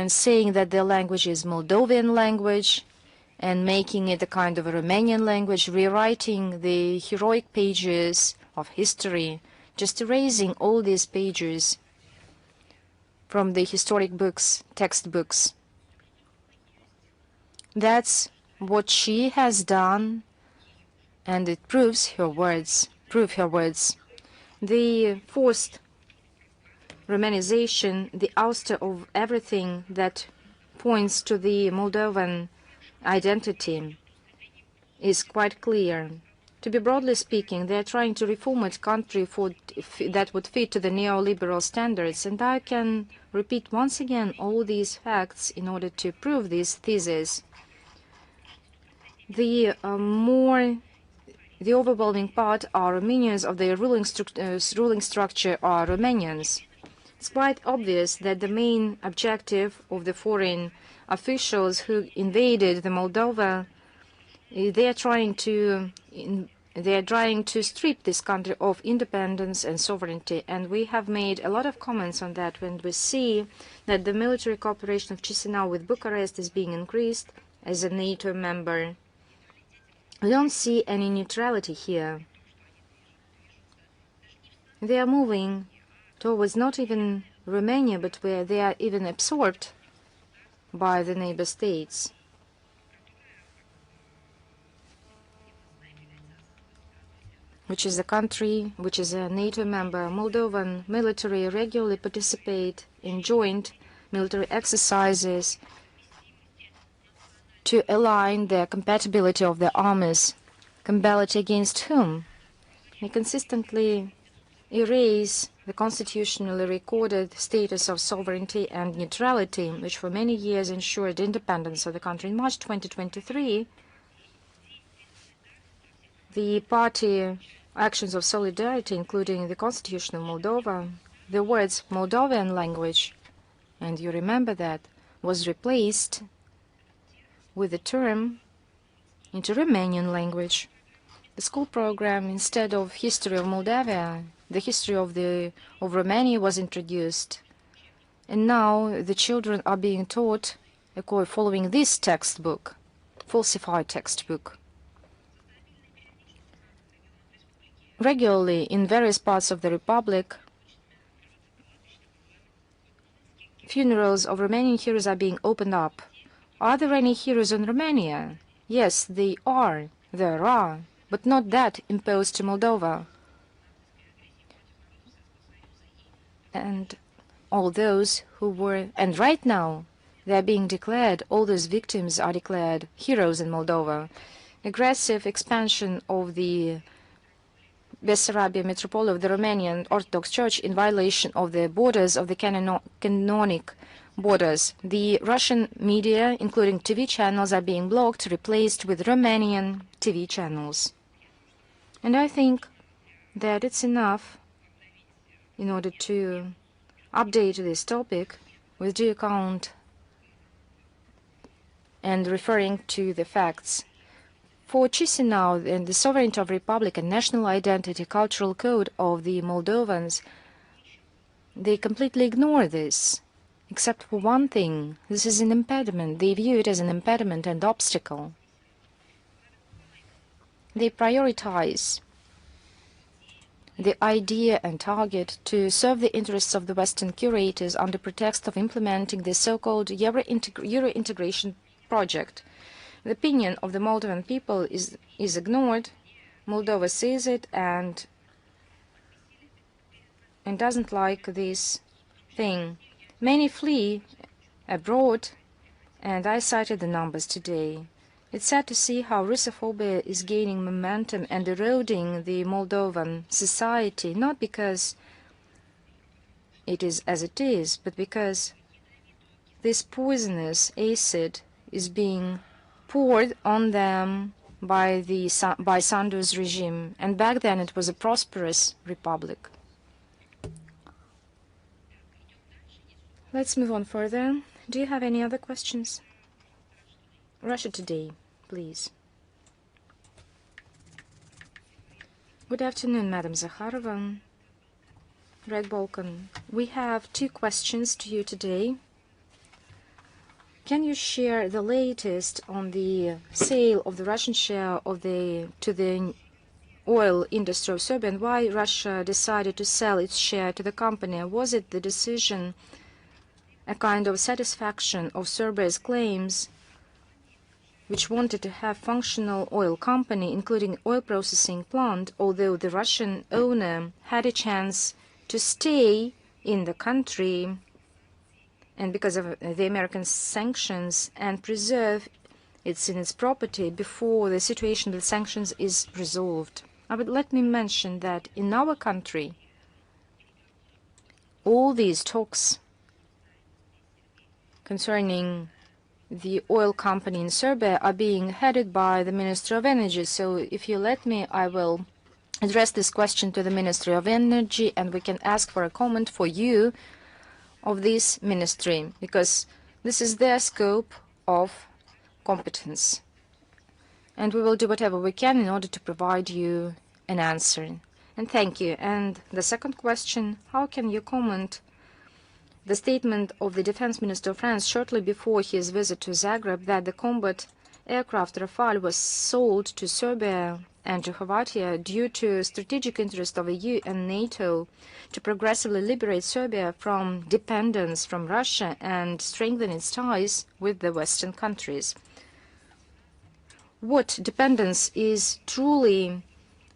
and saying that their language is Moldovan language and making it a kind of a Romanian language, rewriting the heroic pages of history, just erasing all these pages from the historic books, textbooks. That's what she has done, and it proves her words. The forced Romanization, the ouster of everything that points to the Moldovan identity is quite clear. To be broadly speaking, they are trying to reformat country that would fit to the neoliberal standards, and I can repeat once again all these facts in order to prove this thesis. The overwhelming part are Armenians of the ruling structure are Romanians. It's quite obvious that the main objective of the foreign officials who invaded the Moldova, they are trying to strip this country of independence and sovereignty, and we have made a lot of comments on that when we see that the military cooperation of Chisinau with Bucharest is being increased as a NATO member. We don't see any neutrality here. They are moving towards not even Romania, but where they are even absorbed by the neighbor states. Which is a country which is a NATO member. Moldovan military regularly participate in joint military exercises to align the compatibility of the armies. Compatibility against whom? They consistently erase the constitutionally recorded status of sovereignty and neutrality, which for many years ensured independence of the country. In March 2023, the party actions of solidarity, including the Constitution of Moldova, the words Moldovan language, and you remember that, was replaced with the term into Romanian language. The school program, instead of history of Moldavia, the history of Romania was introduced. And now the children are being taught following this textbook, falsified textbook. Regularly in various parts of the Republic, funerals of Romanian heroes are being opened up. Are there any heroes in Romania? Yes, there are, but not that imposed to Moldova. And all those who were, and right now, they are being declared, all those victims are declared heroes in Moldova. Aggressive expansion of the Bessarabia Metropolis of the Romanian Orthodox Church in violation of the borders of the canonic borders. The Russian media, including TV channels, are being blocked, replaced with Romanian TV channels. And I think that it's enough in order to update this topic with due account and referring to the facts. For Chisinau and the sovereignty of republic and national identity cultural code of the Moldovans, they completely ignore this. Except for one thing, this is an impediment. They view it as an impediment and obstacle. They prioritize the idea and target to serve the interests of the Western curators under pretext of implementing the so-called Euro integration project. The opinion of the Moldovan people is ignored. Moldova sees it and doesn't like this thing. Many flee abroad, and I cited the numbers today. It's sad to see how Russophobia is gaining momentum and eroding the Moldovan society, not because it is as it is, but because this poisonous acid is being poured on them by Sandu's regime, and back then it was a prosperous republic. Let's move on further. Do you have any other questions? Russia Today, please. Good afternoon, Madam Zakharova. Red Balkan. We have two questions to you today. Can you share the latest on the sale of the Russian share of to the oil industry of Serbia, and why Russia decided to sell its share to the company? Was it the decision a kind of satisfaction of Serbia's claims, which wanted to have functional oil company, including oil processing plant, although the Russian owner had a chance to stay in the country and because of the American sanctions and preserve its property before the situation with sanctions is resolved? Let me mention that in our country, all these talks concerning the oil company in Serbia are being headed by the Ministry of Energy. So if you let me, I will address this question to the Ministry of Energy, and we can ask for a comment for you of this ministry, because this is their scope of competence. And we will do whatever we can in order to provide you an answer. And thank you. And the second question, how can you comment the statement of the Defense Minister of France shortly before his visit to Zagreb that the combat aircraft Rafale was sold to Serbia and to Croatia due to strategic interest of the EU and NATO to progressively liberate Serbia from dependence from Russia and strengthen its ties with the Western countries? What dependence is truly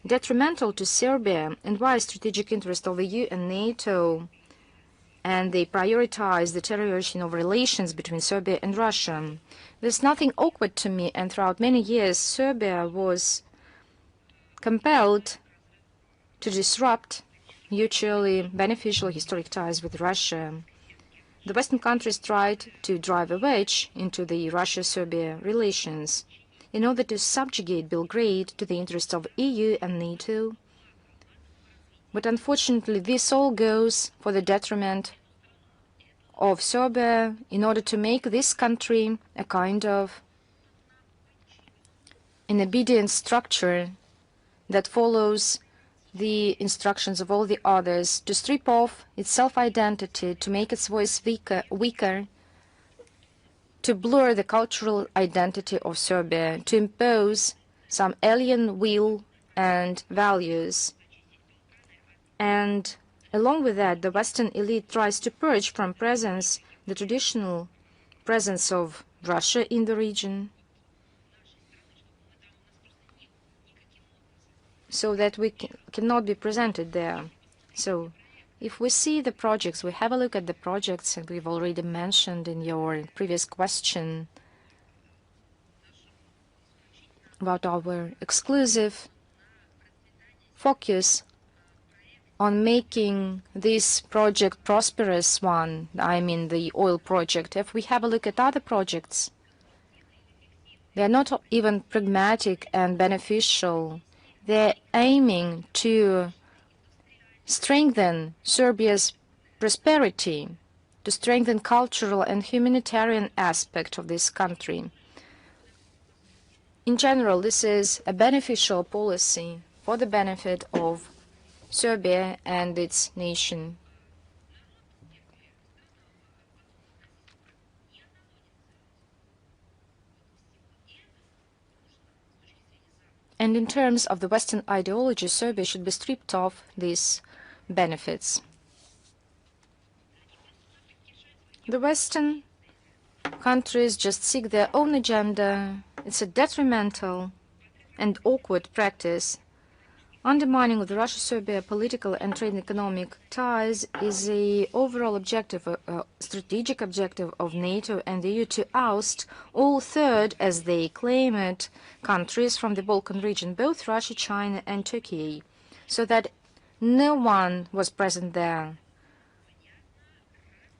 detrimental to Serbia, and why strategic interest of the EU and NATO, and they prioritize the deterioration of relations between Serbia and Russia? There's nothing awkward to me, and throughout many years Serbia was compelled to disrupt mutually beneficial historic ties with Russia. The Western countries tried to drive a wedge into the Russia-Serbia relations in order to subjugate Belgrade to the interests of EU and NATO. But unfortunately, this all goes for the detriment of Serbia in order to make this country a kind of an obedient structure that follows the instructions of all the others, to strip off its self-identity, to make its voice weaker, to blur the cultural identity of Serbia, to impose some alien will and values. And along with that, the Western elite tries to purge from presence the traditional presence of Russia in the region, so that we cannot be presented there. So if we see the projects, we have a look at the projects, and we've already mentioned in your previous question about our exclusive focus on making this project prosperous one, I mean the oil project. If we have a look at other projects, they are not even pragmatic and beneficial. They're aiming to strengthen Serbia's prosperity, to strengthen cultural and humanitarian aspect of this country. In general, this is a beneficial policy for the benefit of Serbia and its nation. And in terms of the Western ideology, Serbia should be stripped of these benefits. The Western countries just seek their own agenda. It's a detrimental and awkward practice. Undermining of the Russia-Serbia political and trade and economic ties is an overall objective, a strategic objective of NATO and the EU to oust all third, as they claim it, countries from the Balkan region, both Russia, China, and Turkey, so that no one was present there.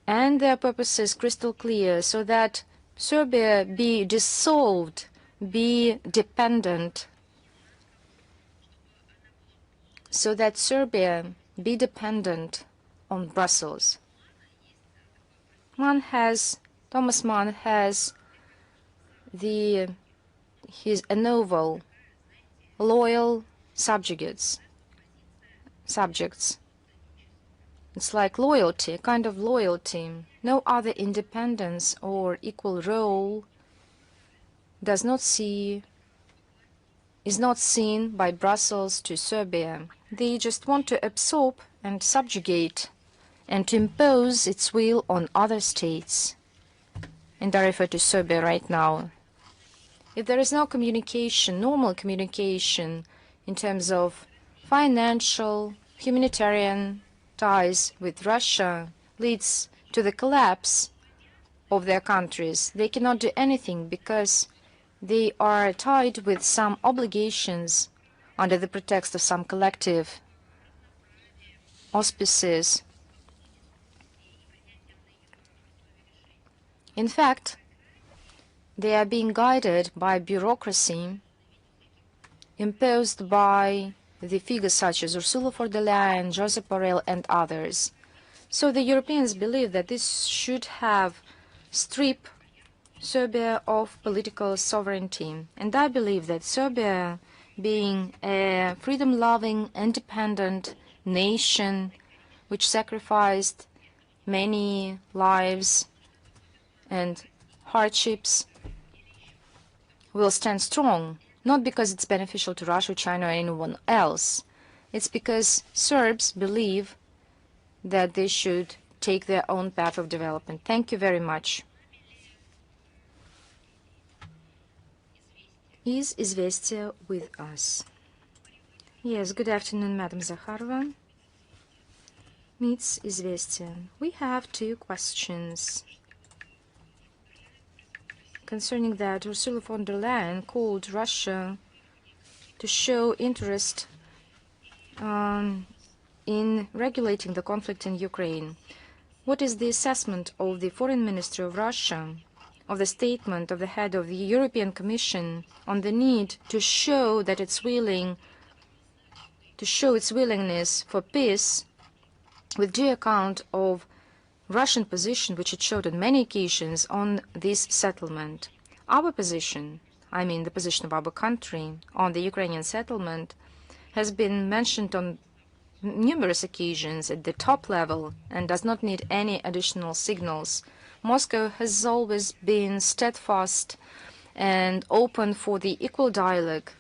And their purpose is crystal clear, so that Serbia be dissolved, be dependent, so that Serbia be dependent on Brussels. Thomas Mann has a novel, Loyal Subjects. It's like loyalty, a kind of loyalty. No other independence or equal role is not seen by Brussels to Serbia. They just want to absorb and subjugate and to impose its will on other states. And I refer to Serbia right now. If there is no communication, normal communication in terms of financial, humanitarian ties with Russia leads to the collapse of their countries. They cannot do anything because they are tied with some obligations under the pretext of some collective auspices. In fact, they are being guided by bureaucracy imposed by the figures such as Ursula von der Leyen, Josep Borrell, and others. So the Europeans believe that this should have stripped Serbia of political sovereignty. And I believe that Serbia, being a freedom-loving, independent nation which sacrificed many lives and hardships, will stand strong, not because it's beneficial to Russia, China, or anyone else. It's because Serbs believe that they should take their own path of development. Thank you very much. Is Izvestia with us? Yes, good afternoon, Madam Zakharova. Meets Izvestia. We have two questions concerning that Ursula von der Leyen called Russia to show interest in regulating the conflict in Ukraine. What is the assessment of the Foreign Minister of Russia of the statement of the head of the European Commission on the need to show that it's willing to show its willingness for peace with due account of Russian position, which it showed on many occasions on this settlement? Our position, I mean the position of our country on the Ukrainian settlement, has been mentioned on numerous occasions at the top level and does not need any additional signals. Moscow has always been steadfast and open for the equal dialogue.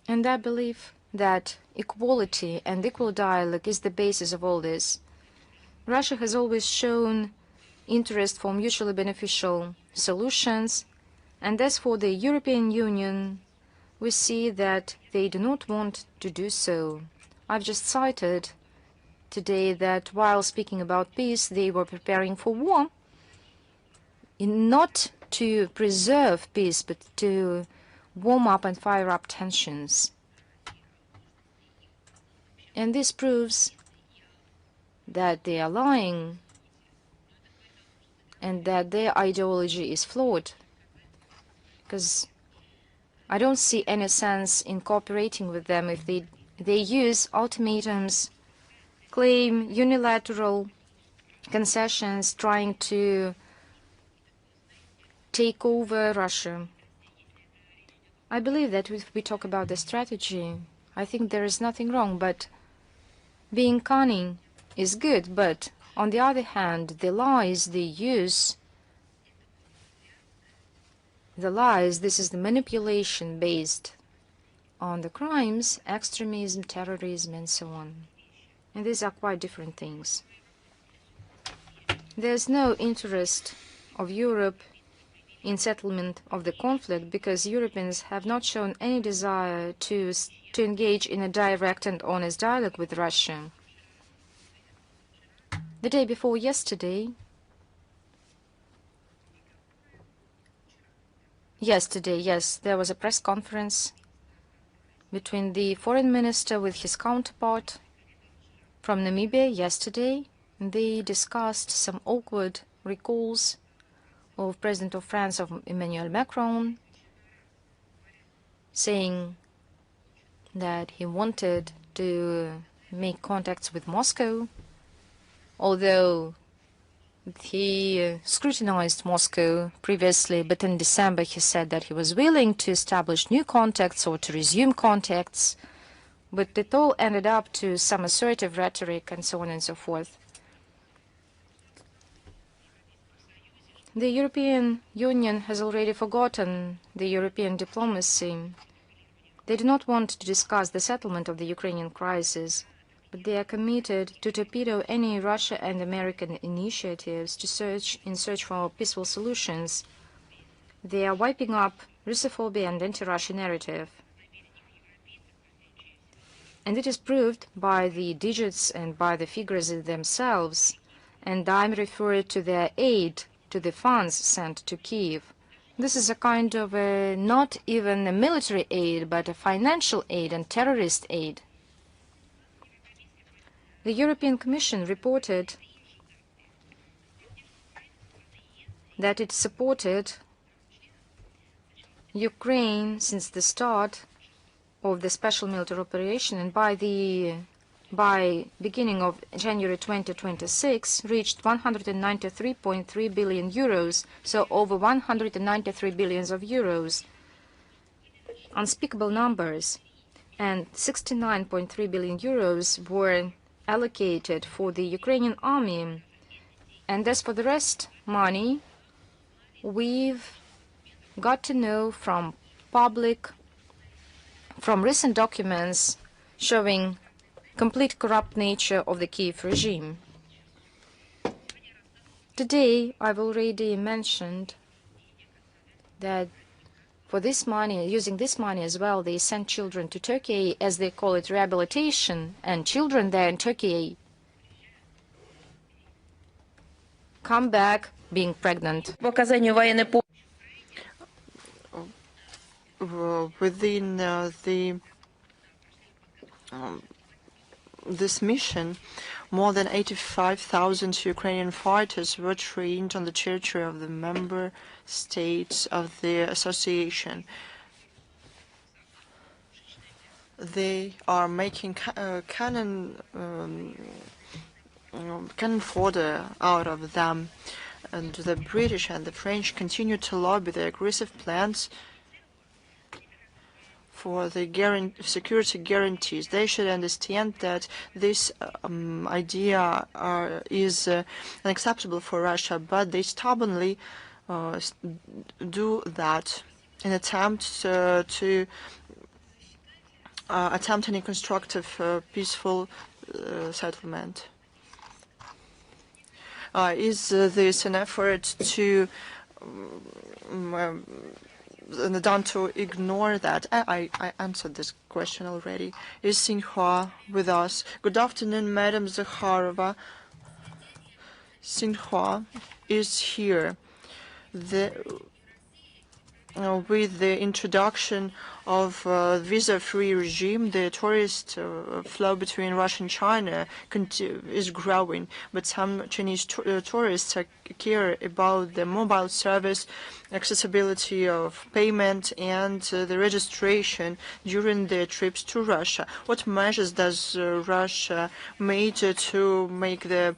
And I believe that equality and equal dialogue is the basis of all this. Russia has always shown interest for mutually beneficial solutions, and as for the European Union, we see that they do not want to do so. I've just cited today that while speaking about peace, they were preparing for war, not to preserve peace, but to warm up and fire up tensions. And this proves that they are lying and that their ideology is flawed, because I don't see any sense in cooperating with them if they use ultimatums, claim unilateral concessions, trying to take over Russia. I believe that if we talk about the strategy, I think there is nothing wrong, but being cunning is good, but on the other hand, the lies they use, this is the manipulation based on the crimes, extremism, terrorism, and so on. And these are quite different things. There's no interest of Europe in settlement of the conflict because Europeans have not shown any desire to engage in a direct and honest dialogue with Russia. The day before yesterday, yes, there was a press conference between the foreign minister with his counterpart from Namibia yesterday. They discussed some awkward recalls of President of France, of Emmanuel Macron, saying that he wanted to make contacts with Moscow, although he scrutinized Moscow previously, but in December he said that he was willing to establish new contacts or to resume contacts but it all ended up to some assertive rhetoric and so on and so forth. The European Union has already forgotten the European diplomacy. They do not want to discuss the settlement of the Ukrainian crisis, but they are committed to torpedo any Russia and American initiatives in search for peaceful solutions. They are wiping up Russophobia and anti-Russia narrative. And it is proved by the digits and by the figures themselves, and I'm referring to their aid, to the funds sent to Kyiv. This is a kind of not even a military aid, but a financial aid and terrorist aid. The European Commission reported that it supported Ukraine since the start of the special military operation, and by beginning of January 2026 reached 193.3 billion euros, so over 193 billions of euros, unspeakable numbers, and 69.3 billion euros were allocated for the Ukrainian army. And as for the rest money, we've got to know from recent documents showing complete corrupt nature of the Kyiv regime. Today, I've already mentioned that for this money, using this money as well, they send children to Turkey, as they call it, rehabilitation, and children there in Turkey come back being pregnant. Within this mission, more than 85,000 Ukrainian fighters were trained on the territory of the member states of the association. They are making cannon fodder out of them, and the British and the French continue to lobby the aggressive plans for the security guarantees. They should understand that this idea is unacceptable for Russia, but they stubbornly do that in attempt to attempt any constructive, peaceful settlement. Is this an effort to done to ignore that? I answered this question already. Is Sinhua with us? Good afternoon, Madam Zakharova. Sinhua is here. With the introduction of visa-free regime, the tourist flow between Russia and China is growing, but some Chinese tourists care about the mobile service, accessibility of payment, and the registration during their trips to Russia. What measures does Russia make to make the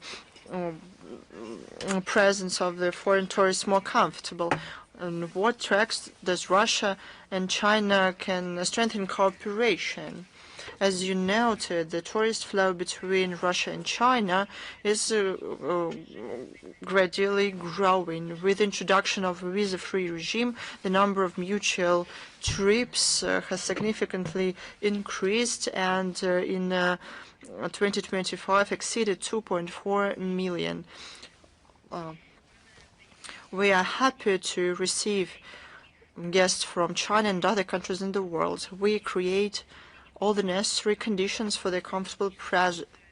presence of the foreign tourists more comfortable? And what tracks does Russia and China can strengthen cooperation? As you noted, the tourist flow between Russia and China is gradually growing. With the introduction of a visa-free regime, the number of mutual trips has significantly increased, and in 2025 exceeded 2.4 million. We are happy to receive guests from China and other countries in the world. We create all the necessary conditions for their comfortable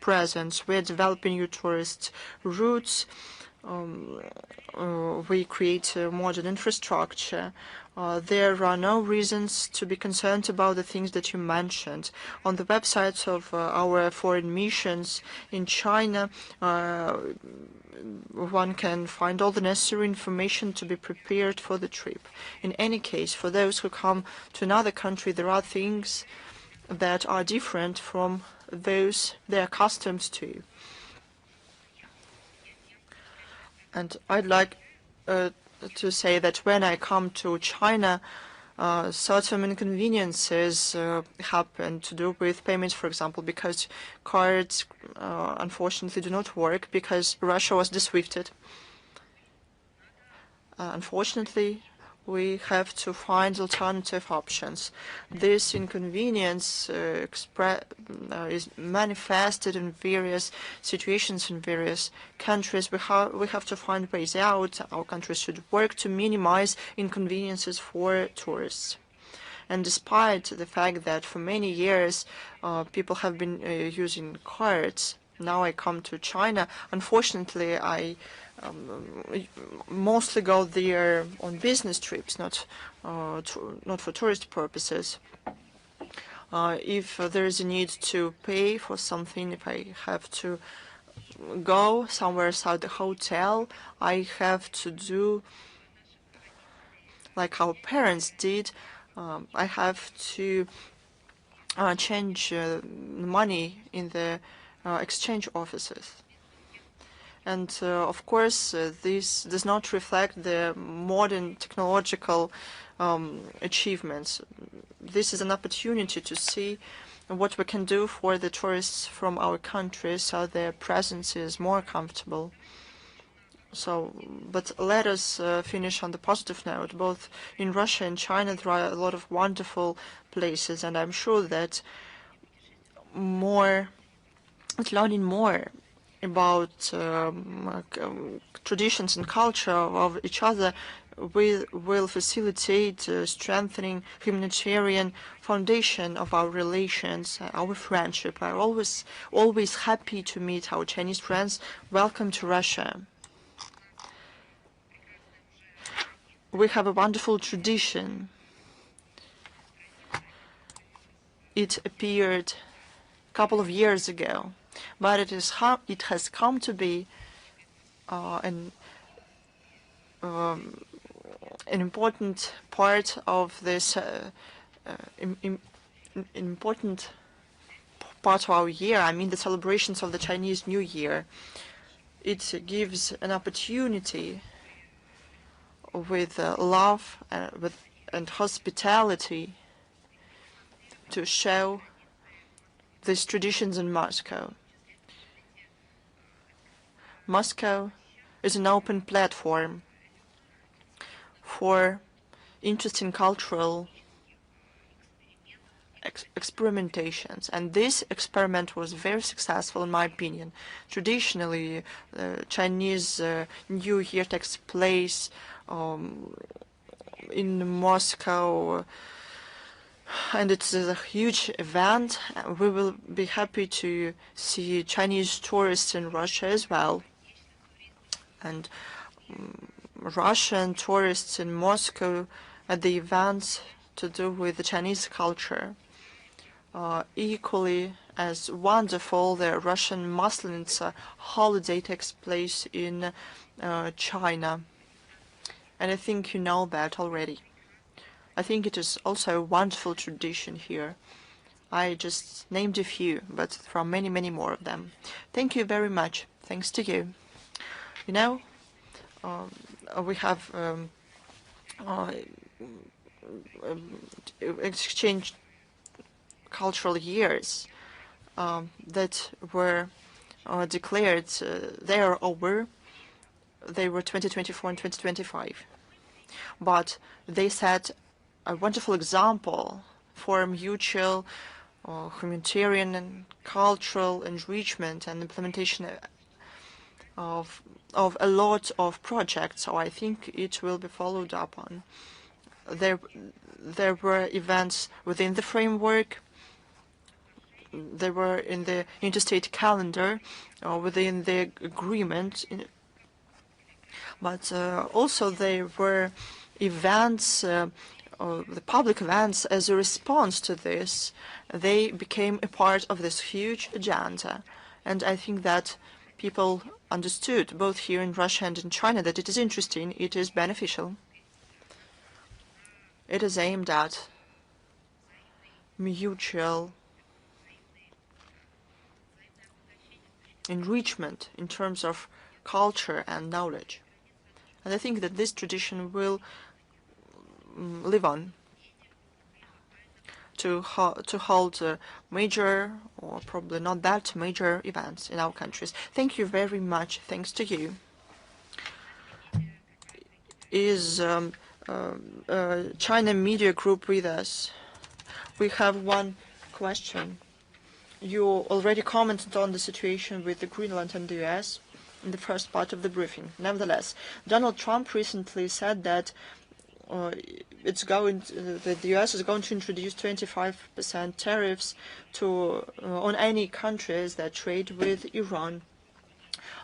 presence. We are developing new tourist routes. We create modern infrastructure. There are no reasons to be concerned about the things that you mentioned. On the websites of our foreign missions in China, one can find all the necessary information to be prepared for the trip. In any case, for those who come to another country, there are things that are different from those they're accustomed to. And I'd like to say that when I come to China, certain inconveniences happen to do with payments, for example, because cards unfortunately do not work because Russia was de-SWIFTed. Unfortunately, we have to find alternative options. This inconvenience is manifested in various situations in various countries. We have to find ways out. Our countries should work to minimize inconveniences for tourists. And despite the fact that for many years people have been using cards, now I come to China. Unfortunately, I mostly go there on business trips, not for tourist purposes. If there is a need to pay for something, if I have to go somewhere outside the hotel, I have to do like our parents did. I have to change money in the exchange offices. And of course, this does not reflect the modern technological achievements. This is an opportunity to see what we can do for the tourists from our country so their presence is more comfortable. But let us finish on the positive note. Both in Russia and China, there are a lot of wonderful places, and I'm sure that learning more about traditions and culture of each other will facilitate strengthening humanitarian foundation of our relations, our friendship. I'm always happy to meet our Chinese friends. Welcome to Russia. We have a wonderful tradition. It appeared a couple of years ago, but it has come to be an important part of this important part of our year. I mean the celebrations of the Chinese New Year. It gives an opportunity with love and hospitality to show these traditions in Moscow. Moscow is an open platform for interesting cultural experimentations, and this experiment was very successful in my opinion. Traditionally, Chinese New Year takes place in Moscow, and it's a huge event. We will be happy to see Chinese tourists in Russia as well, and Russian tourists in Moscow at the events to do with the Chinese culture. Equally as wonderful, the Russian Muslims holiday takes place in China. And I think you know that already. I think it is also a wonderful tradition here. I just named a few, but from many, many more of them. Thank you very much. Thanks to you. You know, we have exchanged cultural years that were declared. They are over. They were 2024 and 2025. But they set a wonderful example for mutual humanitarian and cultural enrichment and implementation of a lot of projects. So I think it will be followed up on. There were events within the framework. They were in the interstate calendar, within the agreement. But also there were events, the public events, as a response to this. They became a part of this huge agenda. And I think that people understood, both here in Russia and in China, that it is interesting, it is beneficial. It is aimed at mutual enrichment in terms of culture and knowledge. And I think that this tradition will live on. to hold major, or probably not that major, events in our countries. Thank you very much. Thanks to you. Is China Media Group with us? We have one question. You already commented on the situation with the Greenland and the US in the first part of the briefing. Nevertheless, Donald Trump recently said that that the US is going to introduce 25% tariffs on any countries that trade with Iran.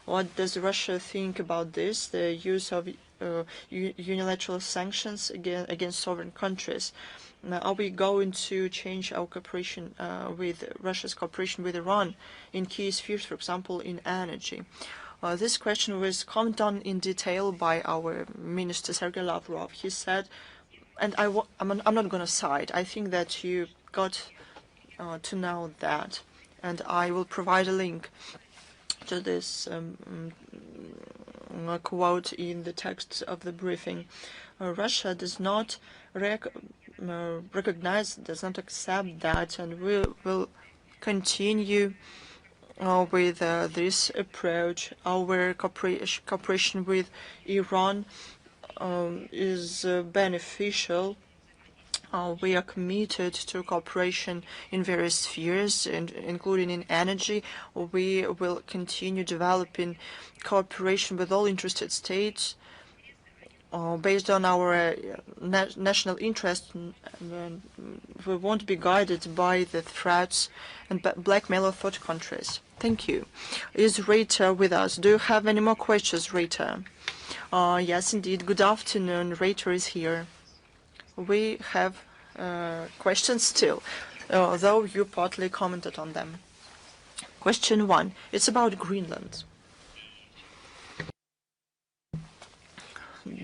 What does Russia think about this, the use of unilateral sanctions against sovereign countries? Are we going to change our cooperation with Russia's cooperation with Iran in key spheres, for example, in energy? This question was commented on in detail by our Minister Sergei Lavrov. He said, and I'm not going to cite, I think that you got to know that, and I will provide a link to this quote in the text of the briefing. Russia does not recognize, does not accept that, and we will continue with this approach. Our cooperation with Iran is beneficial. We are committed to cooperation in various spheres, including in energy. We will continue developing cooperation with all interested states based on our national interest. We won't be guided by the threats and blackmail of third countries. Thank you. Is Rita with us? Do you have any more questions, Rita? Yes, indeed. Good afternoon. Rita is here. We have questions still, though you partly commented on them. Question 1. It's about Greenland.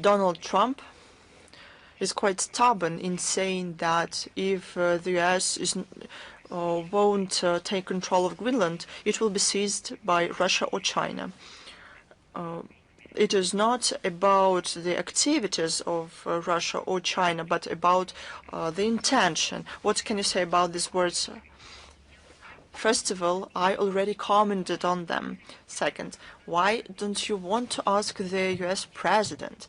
Donald Trump is quite stubborn in saying that if the US won't take control of Greenland, it will be seized by Russia or China. It is not about the activities of Russia or China, but about the intention. What can you say about these words? First of all, I already commented on them. Second, why don't you want to ask the US president?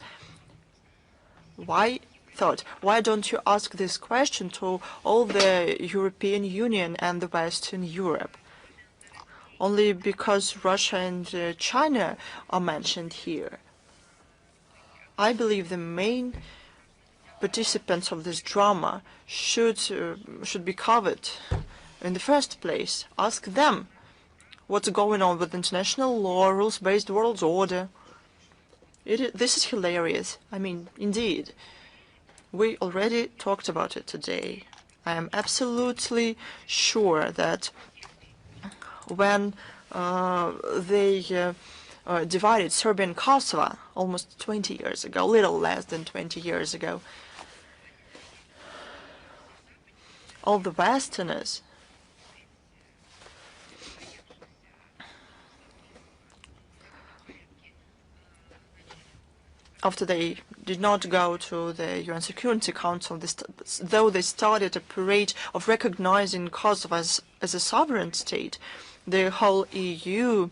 Third, why don't you ask this question to all the European Union and the Western Europe? Only because Russia and China are mentioned here. I believe the main participants of this drama should be covered. In the first place, ask them what's going on with international law, rules-based world order. This is hilarious. I mean, indeed. We already talked about it today. I am absolutely sure that when they divided Serbia and Kosovo almost 20 years ago, a little less than 20 years ago, all the Westerners after they did not go to the UN Security Council, though they started a parade of recognizing Kosovo as a sovereign state, the whole EU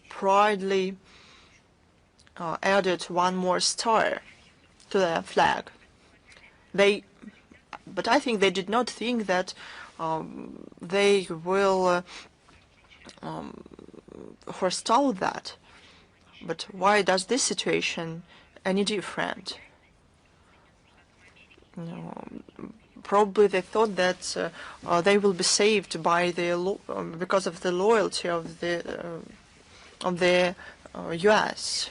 proudly added one more star to their flag. But I think they did not think that they will forestall that. But why does this situation any different? Probably they thought that they will be saved by because of the loyalty of the US.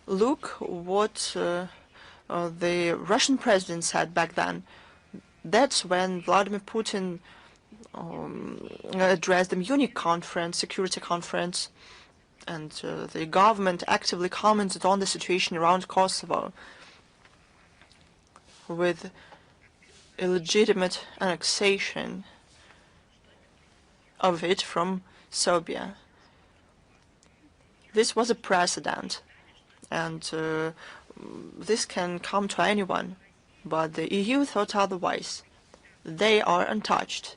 Look what the Russian president said back then. That's when Vladimir Putin addressed the Munich conference, security conference, and the government actively commented on the situation around Kosovo with illegitimate annexation of it from Serbia. This was a precedent, and this can come to anyone. But the EU thought otherwise. They are untouched.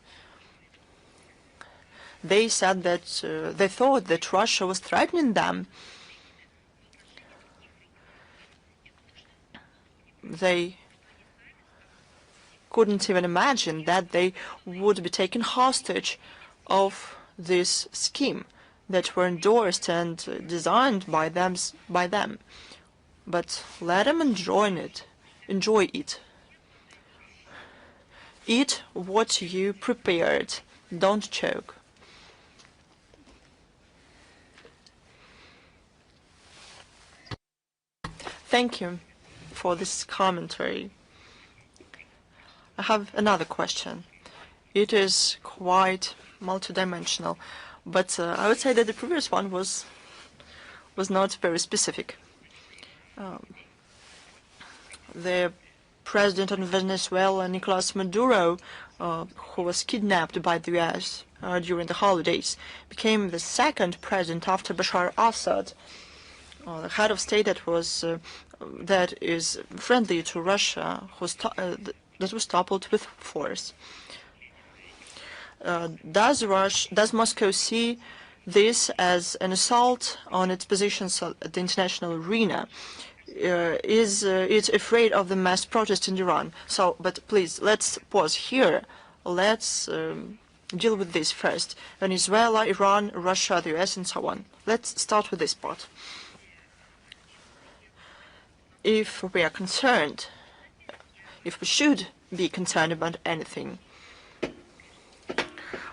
They said that they thought that Russia was threatening them. They couldn't even imagine that they would be taken hostage of this scheme that were endorsed and designed by them. But let them enjoy it. Eat what you prepared. Don't choke. Thank you for this commentary. I have another question. It is quite multidimensional, but I would say that the previous one was not very specific. The president of Venezuela, Nicolas Maduro, who was kidnapped by the US during the holidays, became the second president after Bashar Assad, the head of state that is friendly to Russia, that was toppled with force. Does Moscow see this as an assault on its positions at the international arena? Is it afraid of the mass protest in Iran? But please, let's pause here. Let's deal with this first. Venezuela, Iran, Russia, the US, and so on. Let's start with this part. If we are concerned, if we should be concerned about anything,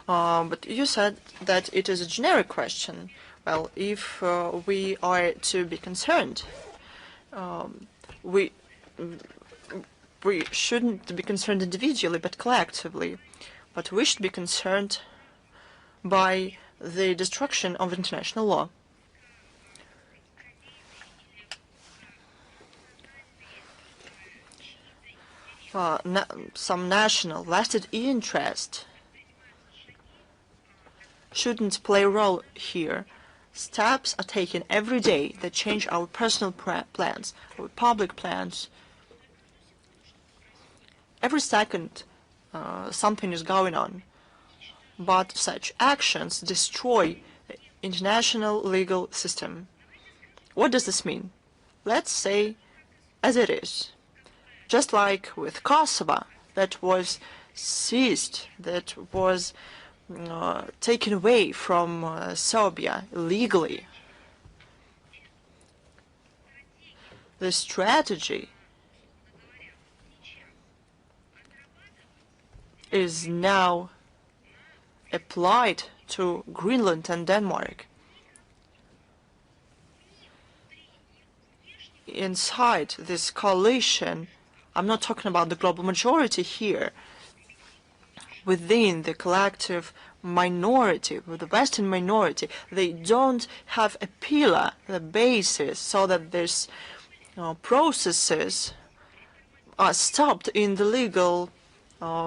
but you said that it is a generic question. Well, if we are to be concerned, we shouldn't be concerned individually, but collectively. But we should be concerned by the destruction of international law. Some national vested interest shouldn't play a role here. Steps are taken every day that change our personal plans, our public plans. Every second something is going on. But such actions destroy the international legal system. What does this mean? Let's say as it is. Just like with Kosovo, that was seized, that was taken away from Serbia illegally. The strategy is now applied to Greenland and Denmark. Inside this coalition, I'm not talking about the global majority here, within the collective minority, with the Western minority, they don't have a pillar, the basis, so that these processes are stopped in the legal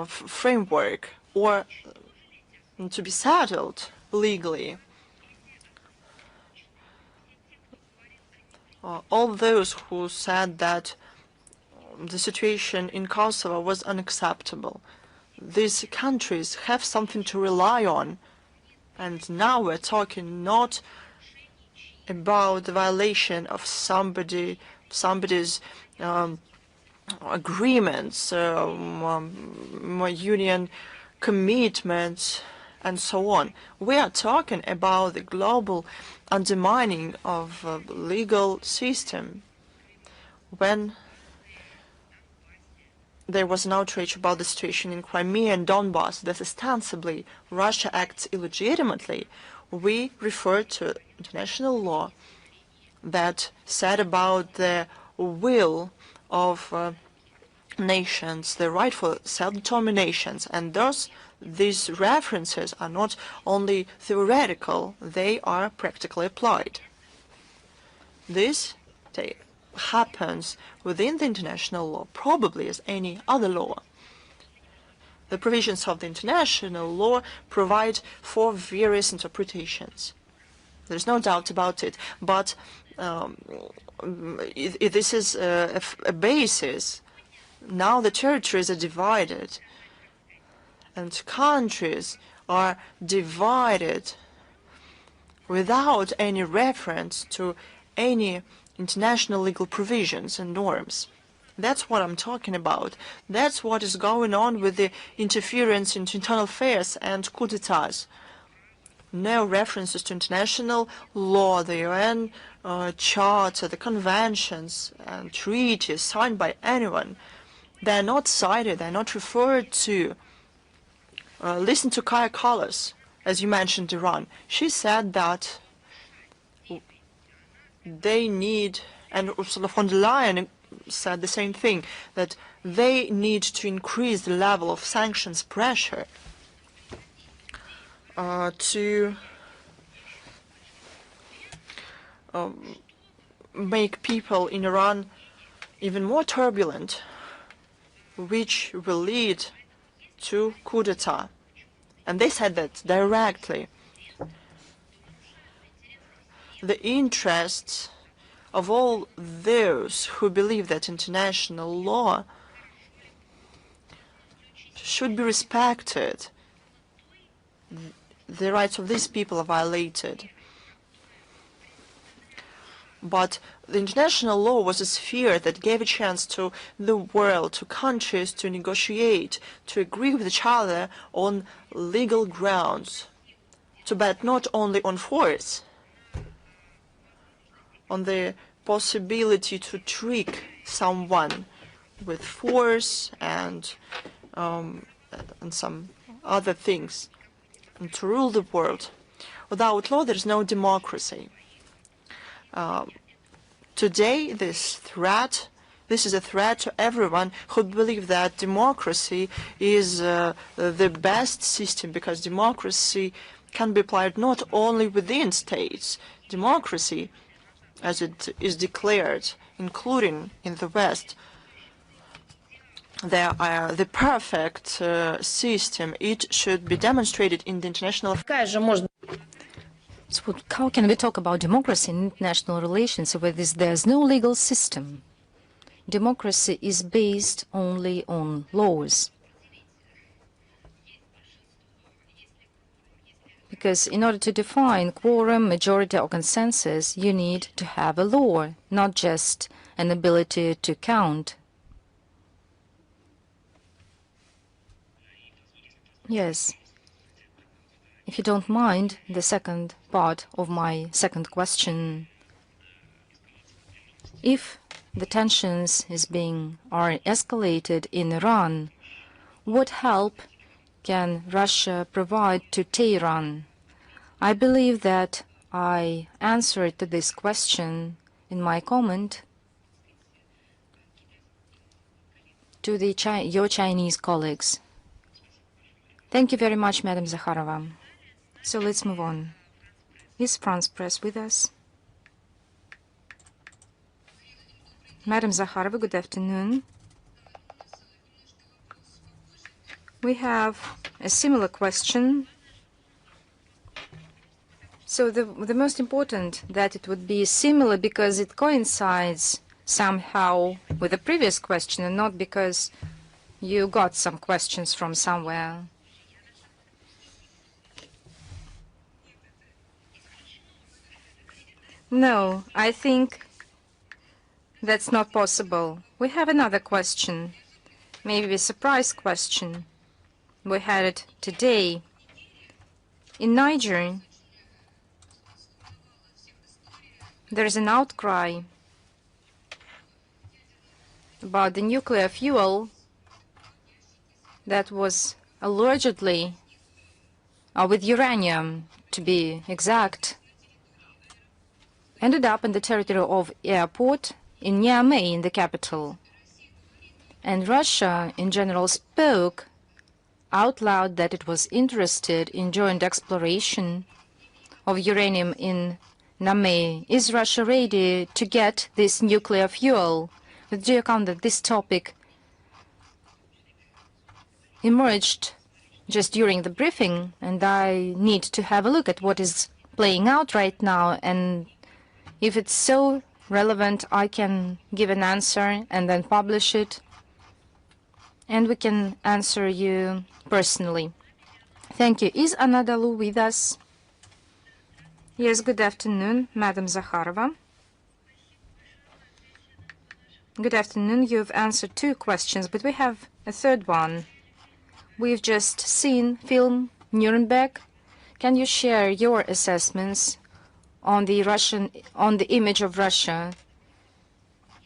framework or to be settled legally. All those who said that the situation in Kosovo was unacceptable, these countries have something to rely on. And now we're talking not about the violation of somebody's agreements, union commitments, and so on. We are talking about the global undermining of the legal system. When there was an outrage about the situation in Crimea and Donbass, that ostensibly Russia acts illegitimately, we refer to international law that said about the will of nations, the right for self-determinations, and thus these references are not only theoretical, they are practically applied. This happens within the international law, probably as any other law. The provisions of the international law provide for various interpretations. There's no doubt about it, but this is a basis Now the territories are divided, and countries are divided without any reference to any international legal provisions and norms. That's what I'm talking about. That's what is going on with the interference into internal affairs and coup d'etats. No references to international law, the UN Charter, the conventions and treaties signed by anyone. They're not cited, they're not referred to. Listen to Kaya Kallas, as you mentioned Iran. She said that they need, and Ursula von der Leyen said the same thing, that they need to increase the level of sanctions pressure to make people in Iran even more turbulent, which will lead to coup d'etat. And they said that directly. The interests of all those who believe that international law should be respected. The rights of these people are violated. But the international law was a sphere that gave a chance to the world, to countries, to negotiate, to agree with each other on legal grounds, to bet not only on force, on the possibility to trick someone with force and some other things, and to rule the world. Without law, there is no democracy. Today, this is a threat to everyone who believes that democracy is the best system, because democracy can be applied not only within states. Democracy, as it is declared, including in the West, they are the perfect system. It should be demonstrated in the international. So how can we talk about democracy in international relations where there's no legal system? Democracy is based only on laws. Because in order to define quorum, majority, or consensus, you need to have a law, not just an ability to count. Yes. If you don't mind, the second part of my second question. If the tensions are escalated in Iran, what help can Russia provide to Tehran? I believe that I answered to this question in my comment to your Chinese colleagues. Thank you very much, Madam Zakharova. So let's move on. Is France Press with us? Madam Zakharova, good afternoon. We have a similar question. So the most important that it would be similar because it coincides somehow with the previous question and not because you got some questions from somewhere. No, I think that's not possible. We have another question, maybe a surprise question. We had it today. In Niger, there is an outcry about the nuclear fuel that was allegedly, with uranium to be exact, ended up in the territory of airport in Niamey, in the capital. And Russia, in general, spoke out loud that it was interested in joint exploration of uranium in Niamey. Is Russia ready to get this nuclear fuel? With due account that this topic emerged just during the briefing, and I need to have a look at what is playing out right now, and if it's so relevant, I can give an answer and then publish it. and we can answer you personally. Thank you. Is Anadolu with us? Yes, good afternoon, Madam Zakharova. Good afternoon. You've answered 2 questions, but we have a third one. We've just seen film Nuremberg. Can you share your assessments on the image of Russia?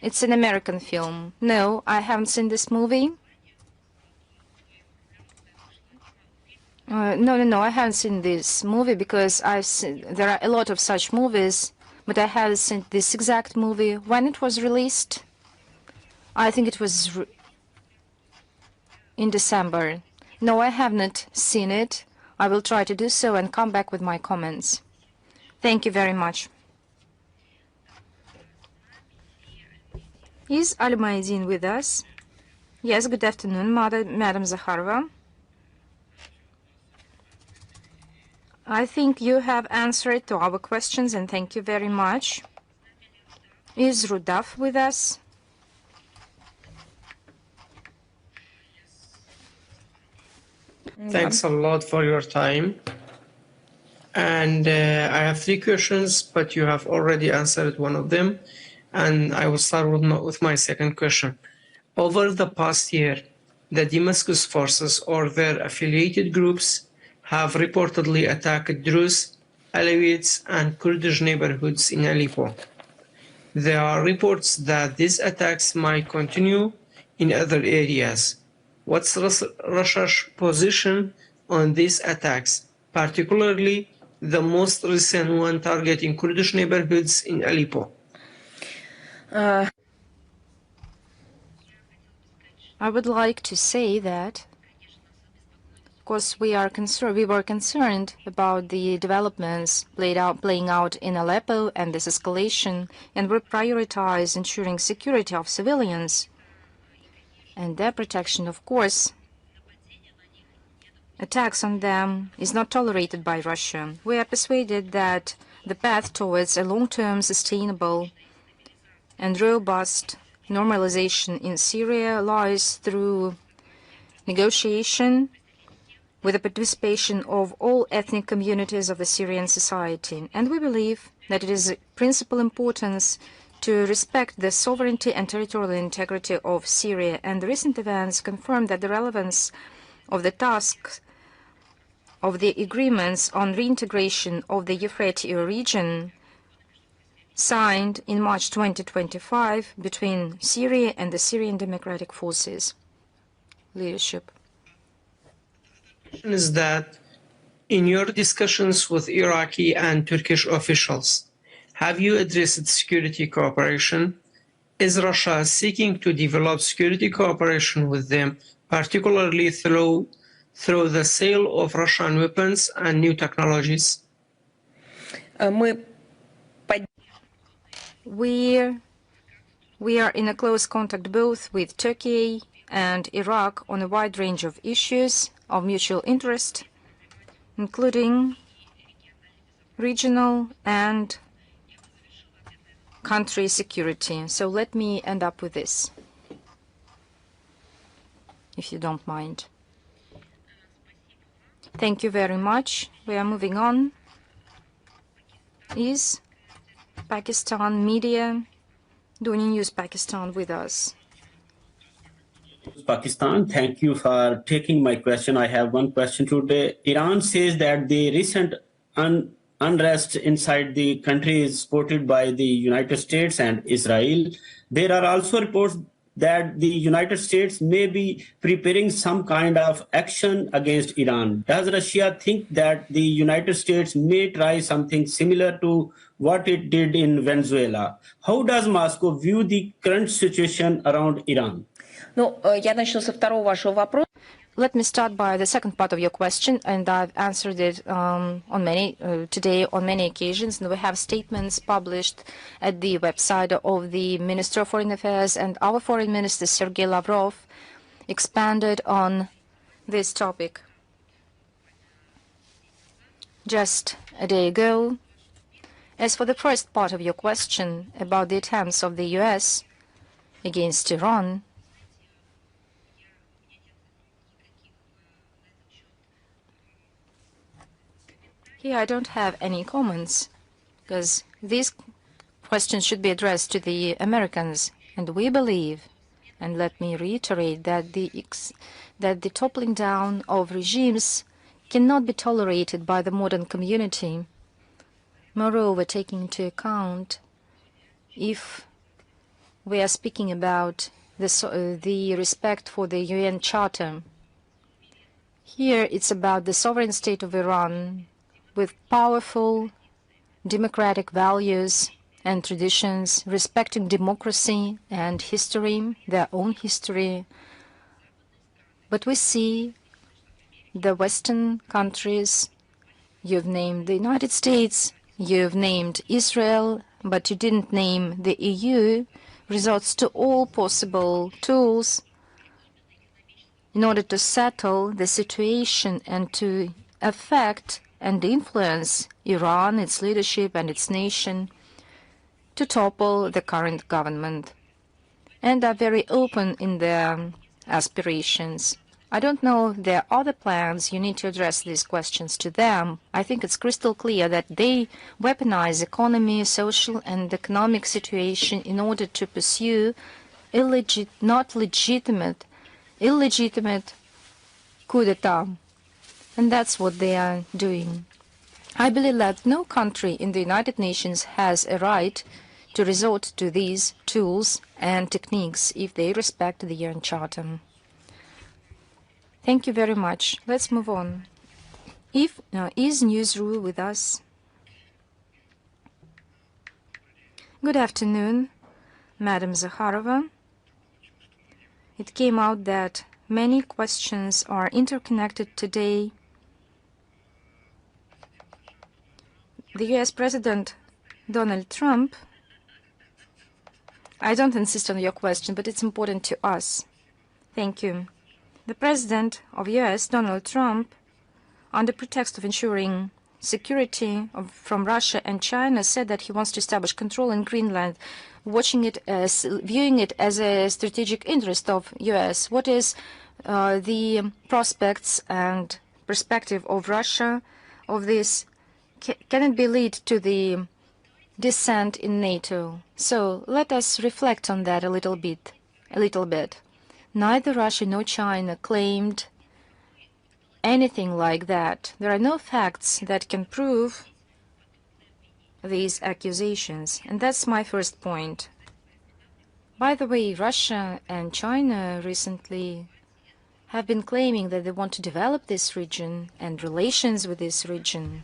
It's an American film. No, I haven't seen this movie. No, I haven't seen this movie because there are a lot of such movies, but I haven't seen this exact movie. When it was released, I think it was in December. No, I have not seen it. I will try to do so and come back with my comments. Thank you very much. Is Almaydin with us? Yes, good afternoon, Madam Zakharova. I think you have answered to our questions, and thank you very much. Is Rudaf with us? Thanks a lot for your time. And I have 3 questions, but you have already answered one of them. And I will start with my second question. Over the past year, the Damascus forces or their affiliated groups have reportedly attacked Druze, Alawites, and Kurdish neighborhoods in Aleppo. There are reports that these attacks might continue in other areas. What's Russia's position on these attacks, particularly the most recent one targeting Kurdish neighborhoods in Aleppo? I would like to say that, of course, we were concerned about the developments playing out in Aleppo and this escalation, and we prioritize ensuring security of civilians and their protection. Of course, attacks on them is not tolerated by Russia. We are persuaded that the path towards a long-term, sustainable and robust normalization in Syria lies through negotiation with the participation of all ethnic communities of the Syrian society. And we believe that it is of principal importance to respect the sovereignty and territorial integrity of Syria. And the recent events confirm that the relevance of the task of the agreements on reintegration of the Euphrates region signed in March 2025 between Syria and the Syrian Democratic Forces leadership. Is that in your discussions with Iraqi and Turkish officials, have you addressed security cooperation? Is Russia seeking to develop security cooperation with them, particularly through the sale of Russian weapons and new technologies? We are in a close contact both with Turkey and Iraq on a wide range of issues of mutual interest, including regional and country security. So let me end up with this, if you don't mind. Thank you very much. We are moving on. Is Pakistan media, Duni News Pakistan, with us? Pakistan, thank you for taking my question. I have one question today. Iran says that the recent unrest inside the country is supported by the United States and Israel. There are also reports that the United States may be preparing some kind of action against Iran. Does Russia think that the United States may try something similar to what it did in Venezuela? How does Moscow view the current situation around Iran? Let me start by the second part of your question, and I've answered it today on many occasions. And we have statements published at the website of the Minister of Foreign Affairs, and our Foreign Minister, Sergei Lavrov, expanded on this topic just a day ago. As for the first part of your question about the attempts of the U.S. against Iran, Here I don't have any comments, because these questions should be addressed to the Americans, and we believe, and let me reiterate, that the toppling down of regimes cannot be tolerated by the modern community. Moreover, taking into account, if we are speaking about the respect for the UN Charter, here it's about the sovereign state of Iran with powerful democratic values and traditions, respecting democracy and history, their own history. But we see the Western countries, you've named the United States, you've named Israel, but you didn't name the EU, resorts to all possible tools in order to settle the situation and to affect and influence Iran, its leadership and its nation, to topple the current government, and are very open in their aspirations. I don't know if there are other plans. You need to address these questions to them. I think it's crystal clear that they weaponize economy, social and economic situation in order to pursue illegitimate coup d'etat. And that's what they are doing. I believe that no country in the United Nations has a right to resort to these tools and techniques if they respect the UN Charter. Thank you very much. Let's move on. Is Newsroom with us? Good afternoon, Madam Zakharova. It came out that many questions are interconnected today. The US President Donald Trump, I don't insist on your question, but it's important to us. Thank you. The President of US, Donald Trump, under pretext of ensuring security from Russia and China, said that he wants to establish control in Greenland, viewing it as a strategic interest of US. What is the prospects and perspective of Russia of this? Can it be lead to the dissent in NATO? So let us reflect on that a little bit. Neither Russia nor China claimed anything like that. There are no facts that can prove these accusations, and that's my first point. By the way, Russia and China recently have been claiming that they want to develop this region and relations with this region.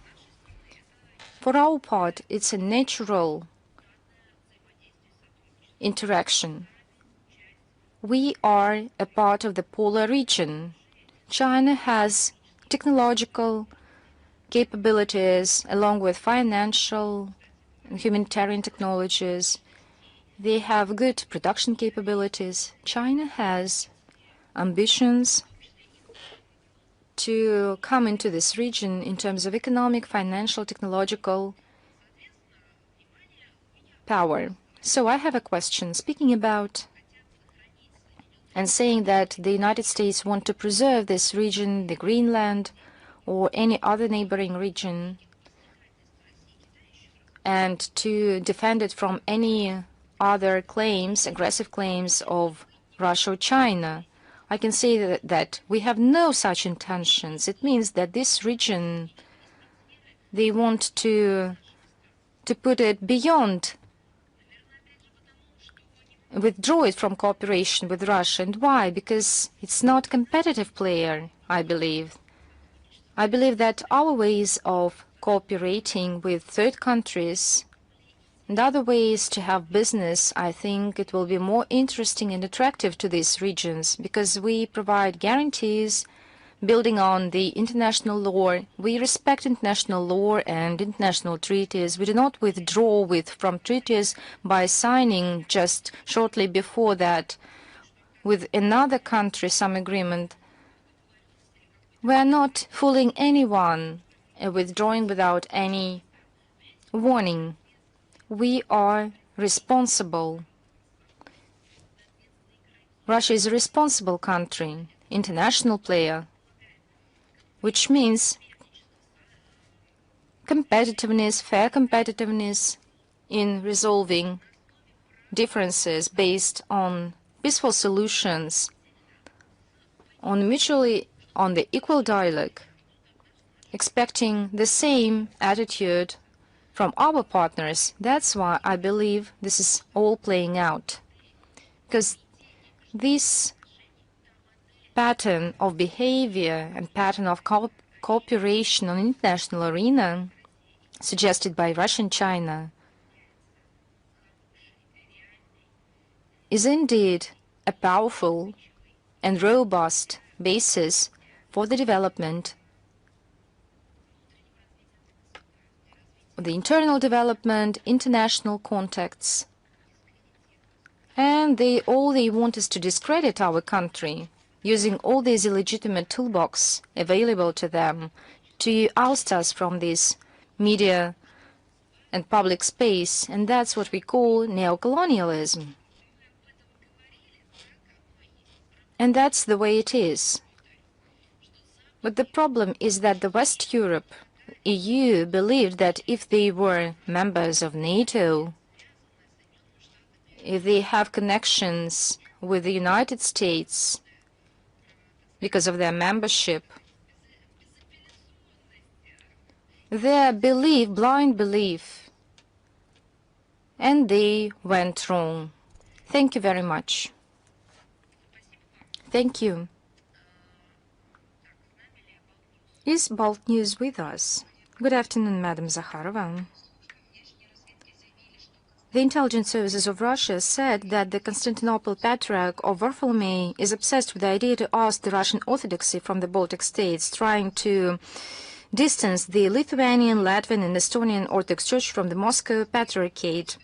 For our part, it's a natural interaction. We are a part of the polar region. China has technological capabilities along with financial and humanitarian technologies. They have good production capabilities. China has ambitions to come into this region in terms of economic, financial, technological power. So I have a question. Speaking about and saying that the United States want to preserve this region, the Greenland, or any other neighboring region, and to defend it from any other claims, aggressive claims of Russia or China. I can say that we have no such intentions. It means that this region, they want to put it beyond, withdraw it from cooperation with Russia. And why? Because it's not a competitive player, I believe. I believe that our ways of cooperating with third countries and other ways to have business, I think it will be more interesting and attractive to these regions because we provide guarantees building on the international law. We respect international law and international treaties. We do not withdraw from treaties by signing just shortly before that with another country some agreement. We are not fooling anyone, withdrawing without any warning. We are responsible. Russia is a responsible country, international player, which means competitiveness, fair competitiveness in resolving differences based on peaceful solutions, on the equal dialogue, expecting the same attitude from our partners. That's why I believe this is all playing out. Because this pattern of behavior and pattern of cooperation on international arena suggested by Russia and China is indeed a powerful and robust basis for the development, the internal development, international contacts, and all they want is to discredit our country, using all these illegitimate toolbox available to them to oust us from this media and public space, and that's what we call neocolonialism. And that's the way it is. But the problem is that the West Europe, EU, believed that if they were members of NATO, if they have connections with the United States because of their membership, their belief, blind belief, and they went wrong. Thank you very much. Thank you. Is Balt News with us? Good afternoon, Madam Zakharova. The intelligence services of Russia said that the Constantinople Patriarch of Varfolomei is obsessed with the idea to oust the Russian Orthodoxy from the Baltic states, trying to distance the Lithuanian, Latvian, and Estonian Orthodox Church from the Moscow Patriarchate,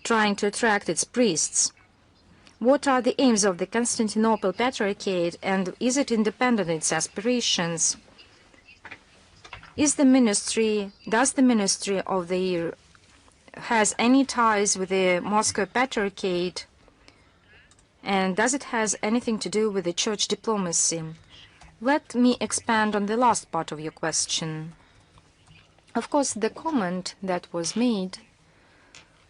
trying to attract its priests. What are the aims of the Constantinople Patriarchate, and is it independent in its aspirations? Does the Ministry has any ties with the Moscow Patriarchate, and does it has anything to do with the church diplomacy? Let me expand on the last part of your question. Of course, the comment that was made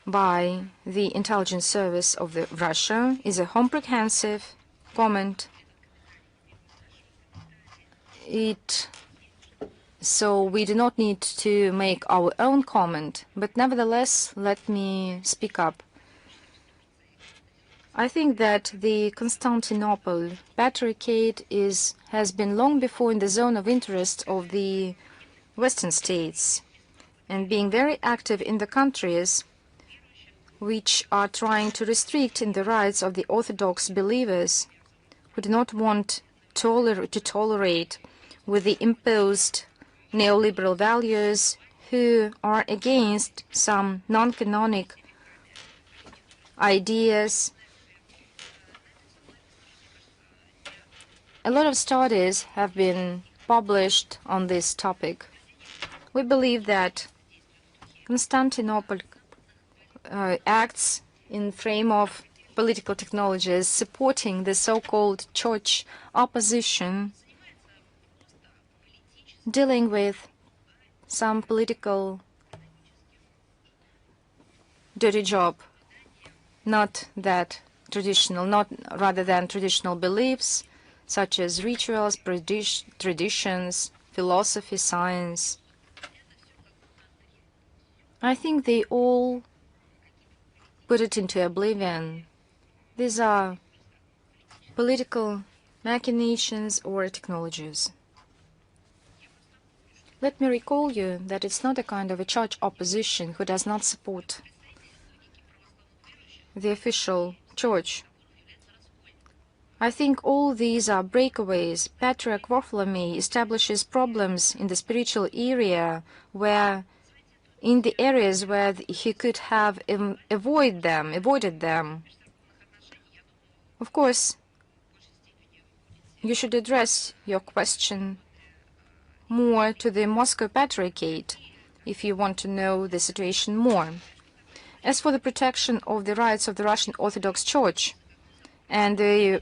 by the intelligence service of Russia is a comprehensive comment. So we do not need to make our own comment, but nevertheless, let me speak up. I think that the Constantinople Patriarchate has been long before in the zone of interest of the Western states, and being very active in the countries which are trying to restrict in the rights of the Orthodox believers who do not want to tolerate with the imposed neoliberal values, who are against some non-canonic ideas. A lot of studies have been published on this topic. We believe that Constantinople acts in frame of political technologies supporting the so-called church opposition, dealing with some political dirty job, not rather than traditional beliefs such as rituals, traditions, philosophy, science. I think they all put it into oblivion. These are political machinations or technologies. Let me recall you that it's not a kind of a church opposition who does not support the official church. I think all these are breakaways. Patriarch Varfolomei establishes problems in the spiritual area in the areas where he could have avoided them. Of course, you should address your question more to the Moscow Patriarchate if you want to know the situation more. As for the protection of the rights of the Russian Orthodox Church and the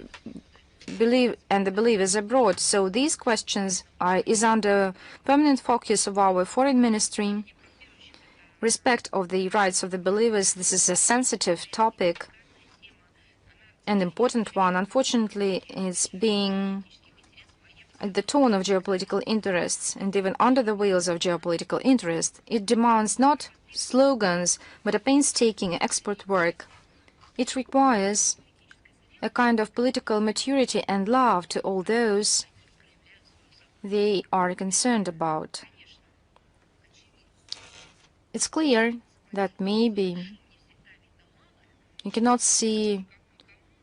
the believers abroad. So these questions is under permanent focus of our foreign ministry. Respect of the rights of the believers, this is a sensitive topic and important one. Unfortunately, it's being at the tone of geopolitical interests, and even under the wheels of geopolitical interest. It demands not slogans, but a painstaking expert work. It requires a kind of political maturity and love to all those they are concerned about. It's clear that maybe you cannot see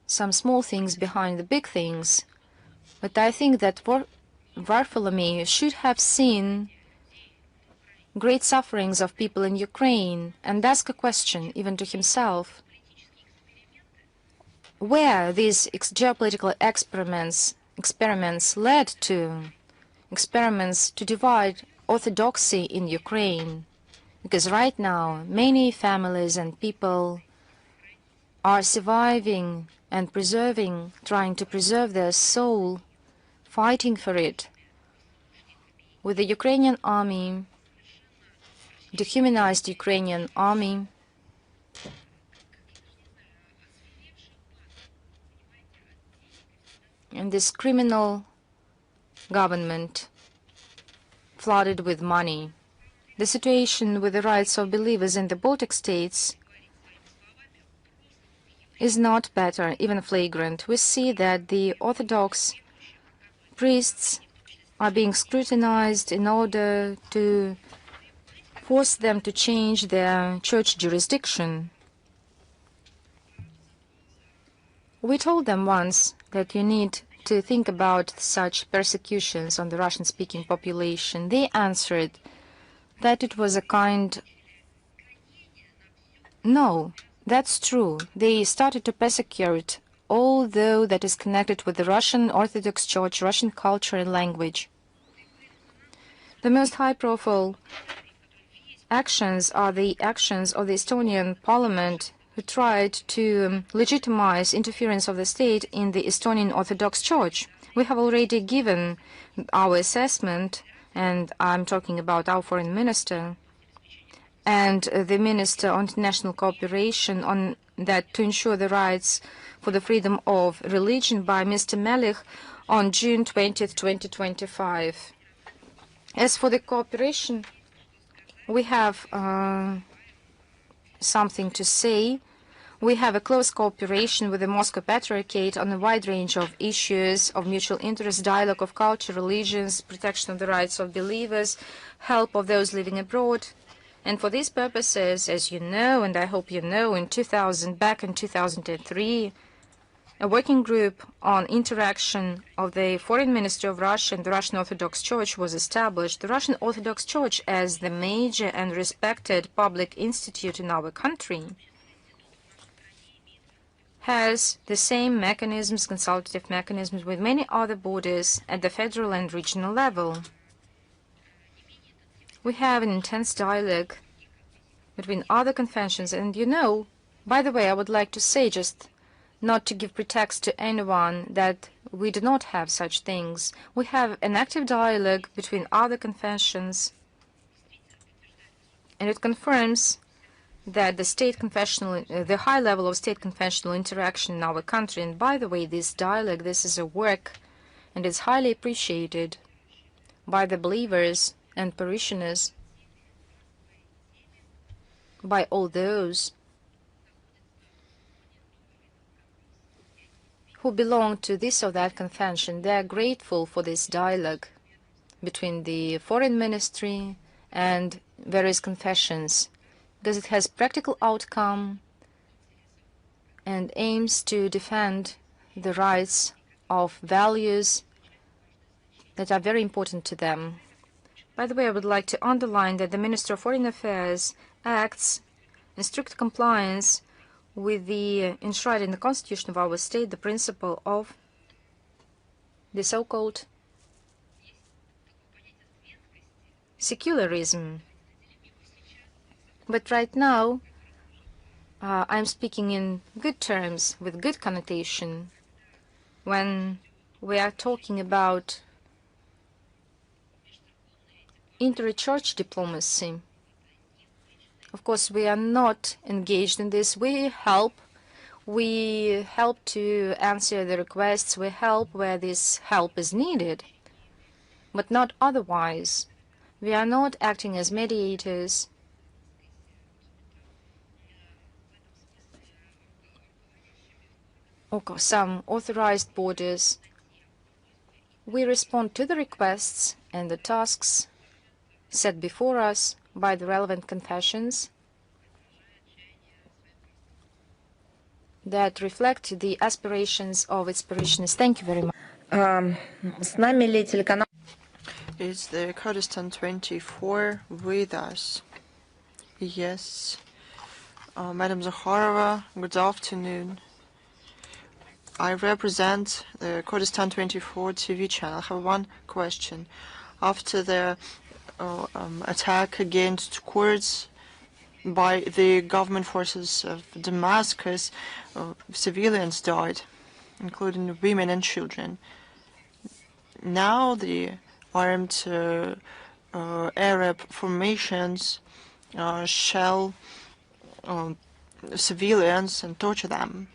some small things behind the big things, but I think that Bartholomew should have seen great sufferings of people in Ukraine and ask a question even to himself. Where these geopolitical experiments led to, experiments to divide orthodoxy in Ukraine, because right now many families and people are surviving and preserving, trying to preserve their soul, fighting for it. With the Ukrainian army, dehumanized Ukrainian army, and this criminal government flooded with money. The situation with the rights of believers in the Baltic states is not better, even flagrant. We see that the Orthodox priests are being scrutinized in order to force them to change their church jurisdiction. We told them once that you need to think about such persecutions on the Russian-speaking population. They answered that it was a kind... No, that's true. They started to persecute all that is connected with the Russian Orthodox Church, Russian culture and language. The most high-profile actions are the actions of the Estonian parliament, who tried to legitimize interference of the state in the Estonian Orthodox Church. We have already given our assessment, and I'm talking about our foreign minister and the Minister on International Cooperation on that to ensure the rights for the freedom of religion by Mr. Melich on June 20th, 2025. As for the cooperation, we have something to say. We have a close cooperation with the Moscow Patriarchate on a wide range of issues of mutual interest, dialogue of culture, religions, protection of the rights of believers, help of those living abroad. And for these purposes, as you know, and I hope you know, back in 2003, a working group on interaction of the Foreign Ministry of Russia and the Russian Orthodox Church was established. The Russian Orthodox Church, as the major and respected public institute in our country, has the same mechanisms, consultative mechanisms, with many other bodies at the federal and regional level. We have an intense dialogue between other conventions, and you know, by the way, I would like to say, just not to give pretext to anyone, that we do not have such things. We have an active dialogue between other conventions, and it confirms that the high level of state confessional interaction in our country, and by the way, this dialogue, this is a work, and it's highly appreciated by the believers and parishioners, by all those who belong to this or that convention. They are grateful for this dialogue between the foreign ministry and various confessions, because it has practical outcome and aims to defend the rights of values that are very important to them. By the way, I would like to underline that the Minister of Foreign Affairs acts in strict compliance with the enshrined in the Constitution of our state the principle of the so-called secularism. But right now, I'm speaking in good terms, with good connotation, when we are talking about inter-church diplomacy. Of course, we are not engaged in this. We help to answer the requests. We help where this help is needed, but not otherwise. We are not acting as mediators. Or some authorized borders. We respond to the requests and the tasks set before us by the relevant confessions that reflect the aspirations of its parishioners. Thank you very much. Is the Kurdistan 24 with us? Yes. Madam Zakharova, good afternoon. I represent the Kurdistan 24 TV channel. I have one question. After the attack against Kurds by the government forces of Damascus, civilians died, including women and children. Now the armed Arab formations shell civilians and torture them.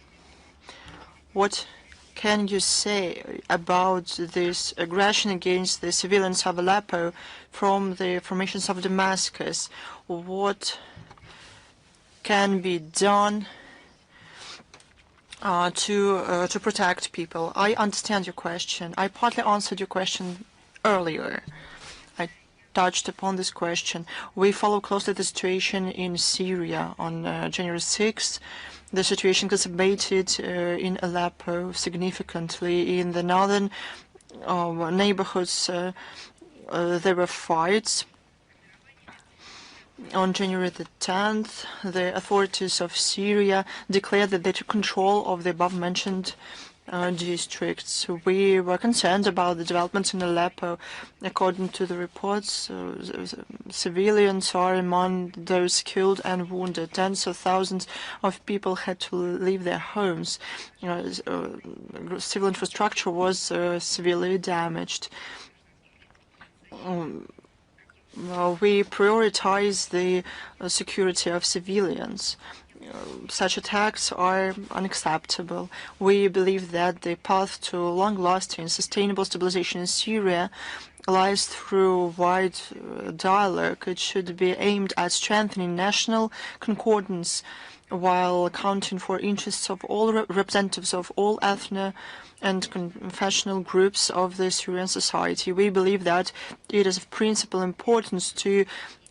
What can you say about this aggression against the civilians of Aleppo from the formations of Damascus? What can be done to protect people? I understand your question. I partly answered your question earlier. I touched upon this question. We follow closely the situation in Syria. On January 6th, the situation exacerbated in Aleppo significantly. In the northern neighborhoods, there were fights. On January the 10th, the authorities of Syria declared that they took control of the above-mentioned districts. We were concerned about the developments in Aleppo. According to the reports, civilians are among those killed and wounded. Tens of thousands of people had to leave their homes. Civil infrastructure was severely damaged. We prioritize the security of civilians. Such attacks are unacceptable. We believe that the path to long-lasting sustainable stabilization in Syria lies through wide dialogue. It should be aimed at strengthening national concordance while accounting for interests of all representatives of all ethnic and confessional groups of the Syrian society. We believe that it is of principal importance to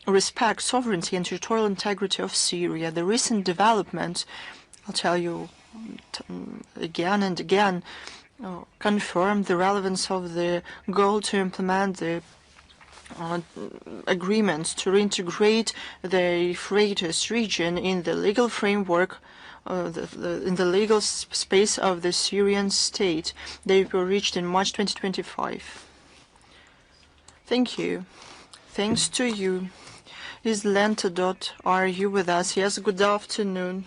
respect sovereignty and territorial integrity of Syria. The recent development, I'll tell you again and again, confirm the relevance of the goal to implement the agreements to reintegrate the Euphrates region in the legal framework, in the legal space of the Syrian state. They were reached in March 2025. Thank you. Thanks to you. Is Lenta. Are you with us? Yes, good afternoon,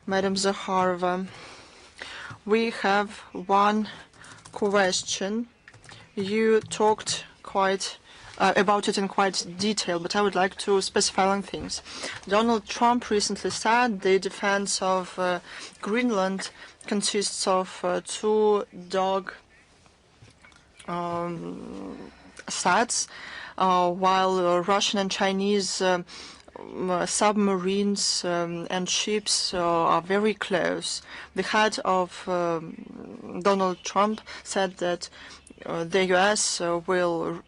Madam Zakharova. We have one question. You talked quite about it in quite detail, but I would like to specify one thing. Donald Trump recently said the defense of Greenland consists of two dog sets, while Russian and Chinese submarines and ships are very close. The head of Donald Trump said that the U.S. will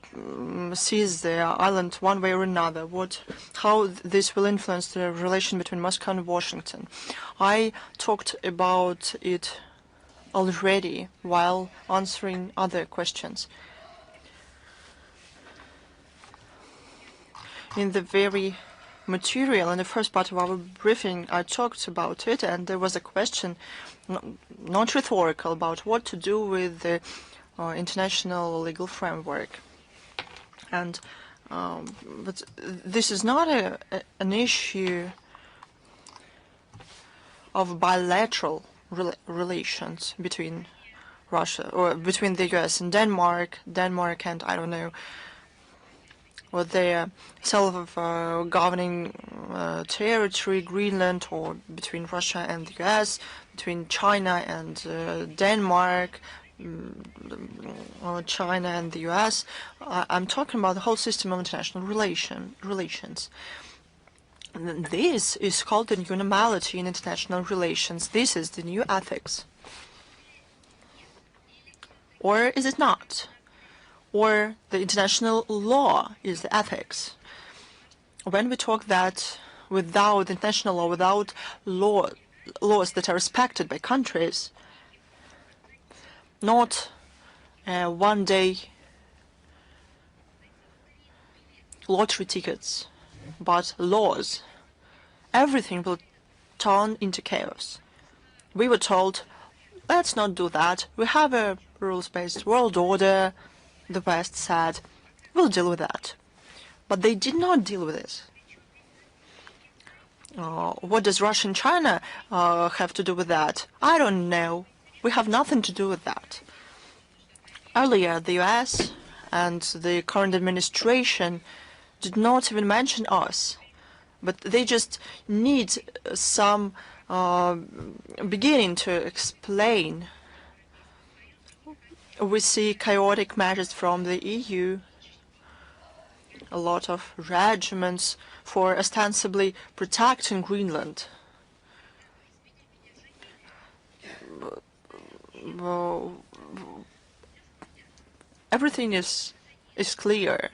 seize the island one way or another. How this will influence the relation between Moscow and Washington? I talked about it already while answering other questions. In the very material, in the first part of our briefing, I talked about it, and there was a question, not rhetorical, about what to do with the international legal framework. And but this is not an issue of bilateral relations between Russia, or between the US and Denmark and I don't know, what their self-governing territory, Greenland, or between Russia and the US, between China and Denmark, or China and the US. I'm talking about the whole system of international relations. And this is called the new normality in international relations. This is the new ethics. Or is it not? Or the international law is the ethics. When we talk that without international law, without laws that are respected by countries, not one day lottery tickets, but laws, everything will turn into chaos. We were told, let's not do that. We have a rules-based world order. The West said, we'll deal with that. But they did not deal with it. What does Russia and China have to do with that? I don't know. We have nothing to do with that. Earlier, the US and the current administration did not even mention us, but they just need some beginning to explain. We see chaotic measures from the EU, a lot of regiments for ostensibly protecting Greenland. Everything is clear.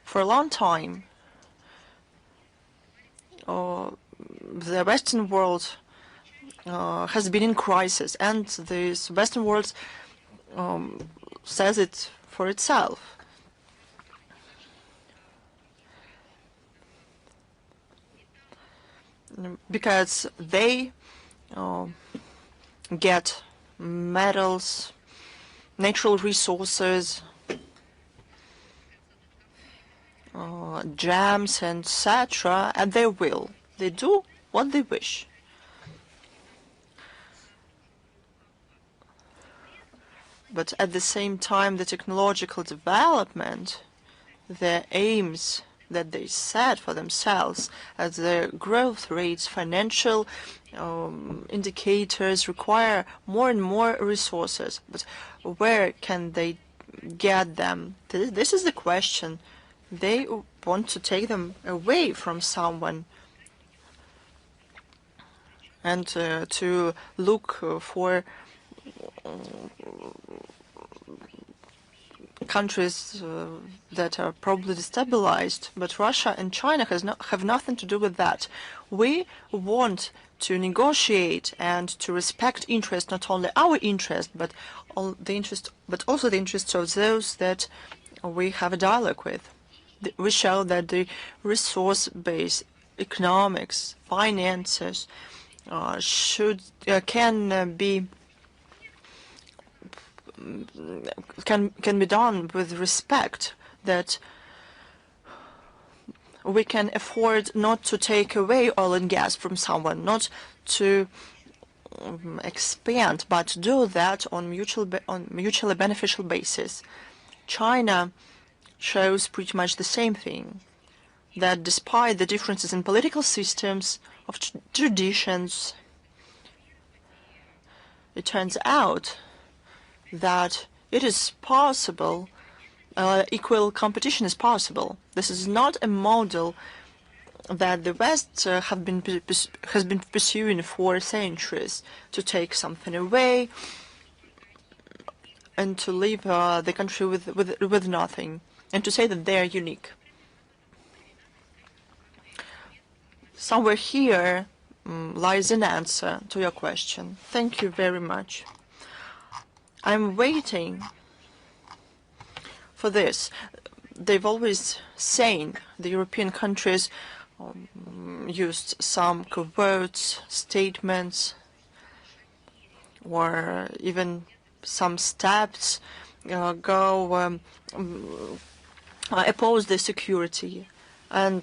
For a long time, the Western world has been in crisis, and this Western world says it for itself. Because they get metals, natural resources, gems, and etc. at their will. They do what they wish. But at the same time, the technological development, the aims that they set for themselves as their growth rates, financial indicators require more and more resources. But where can they get them? This is the question. They want to take them away from someone and to look for countries that are probably destabilized, but Russia and China have nothing to do with that. We want to negotiate and to respect interests, not only our interest, but also the interests of those that we have a dialogue with. We show that the resource-based economics, finances can be done with respect, that we can afford not to take away oil and gas from someone, not to expand, but to do that on mutually beneficial basis. China shows pretty much the same thing, that despite the differences in political systems, of traditions, it turns out that it is possible, equal competition is possible. This is not a model that the West has been pursuing for centuries, to take something away and to leave the country with nothing, and to say that they are unique. Somewhere here lies an answer to your question. Thank you very much. I'm waiting for this. They've always saying, the European countries used some covert statements or even some steps oppose the security, and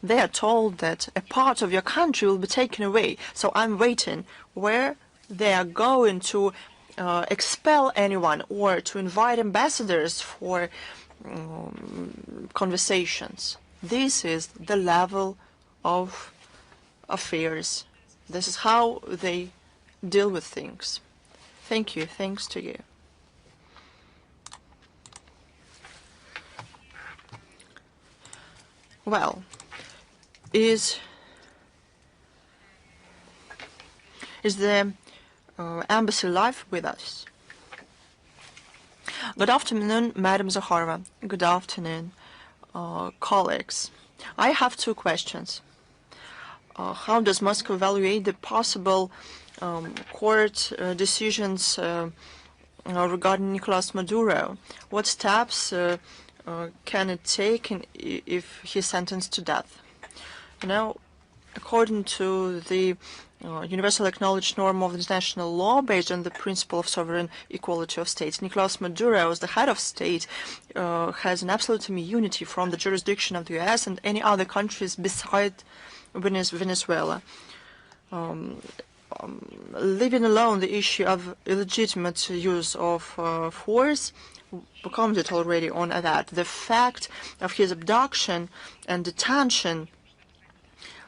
they are told that a part of your country will be taken away. So I'm waiting where they are going to expel anyone or to invite ambassadors for conversations. This is the level of affairs. This is how they deal with things. Thank you. Thanks to you. Well, is the embassy live with us? Good afternoon, Madam Zakharova. Good afternoon, colleagues. I have two questions. How does Moscow evaluate the possible court decisions regarding Nicolas Maduro? What steps can it take if he's sentenced to death? You know, according to the universal acknowledged norm of international law based on the principle of sovereign equality of states, Nicolas Maduro, as the head of state, has an absolute immunity from the jurisdiction of the US and any other countries beside Venezuela. Leaving alone the issue of illegitimate use of force, we commented already on that. The fact of his abduction and detention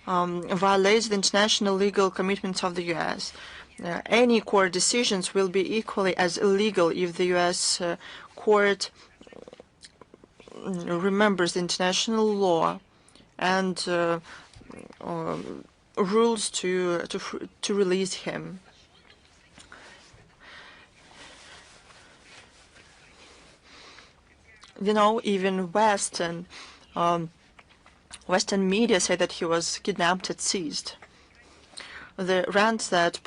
violates the international legal commitments of the U.S. Any court decisions will be equally as illegal if the U.S. court remembers the international law and rules to release him. You know, even Western media say that he was kidnapped and seized. The rant that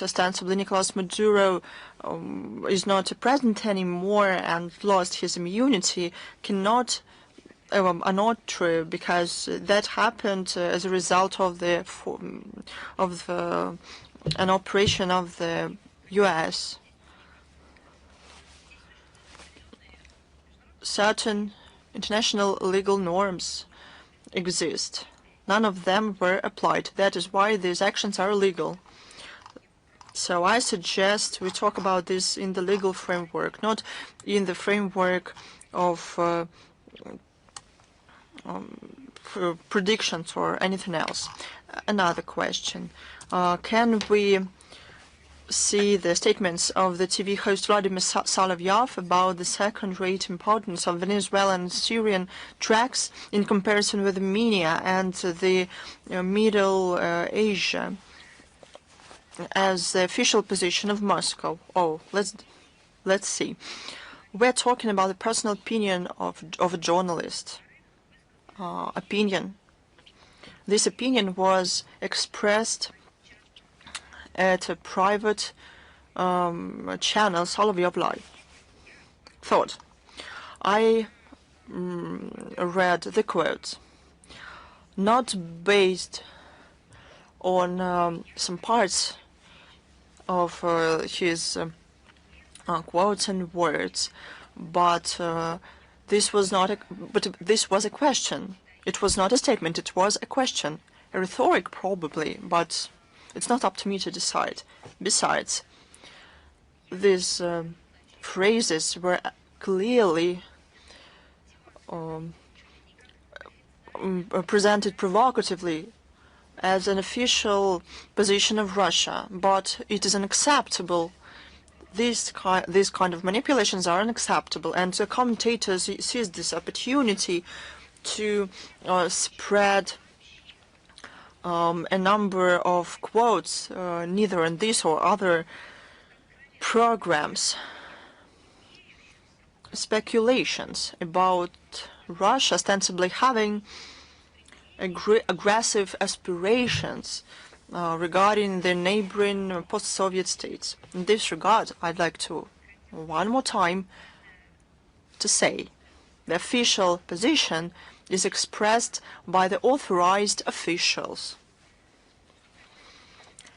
ostensibly Nicolas Maduro is not present anymore and lost his immunity are not true, because that happened as a result of an operation of the U.S. Certain international legal norms exist. None of them were applied. That is why these actions are illegal. So I suggest we talk about this in the legal framework, not in the framework of predictions or anything else. Another question. Can we see the statements of the TV host Vladimir Solovyov about the second-rate importance of Venezuelan and Syrian tracks in comparison with Armenia and the Middle Asia as the official position of Moscow? Oh, let's see. We're talking about the personal opinion of a journalist. Opinion. This opinion was expressed at a private channel, Solovyov Live. Thought. I read the quotes, not based on some parts of his quotes and words, but this was a question. It was not a statement. It was a question, a rhetoric probably, but it's not up to me to decide. Besides, these phrases were clearly presented provocatively as an official position of Russia, but it is unacceptable. These kind of manipulations are unacceptable, and the commentators seized this opportunity to spread a number of quotes, neither in this or other programs, speculations about Russia ostensibly having aggressive aspirations regarding the neighboring post-Soviet states. In this regard, I'd like to, one more time, to say the official position is expressed by the authorized officials.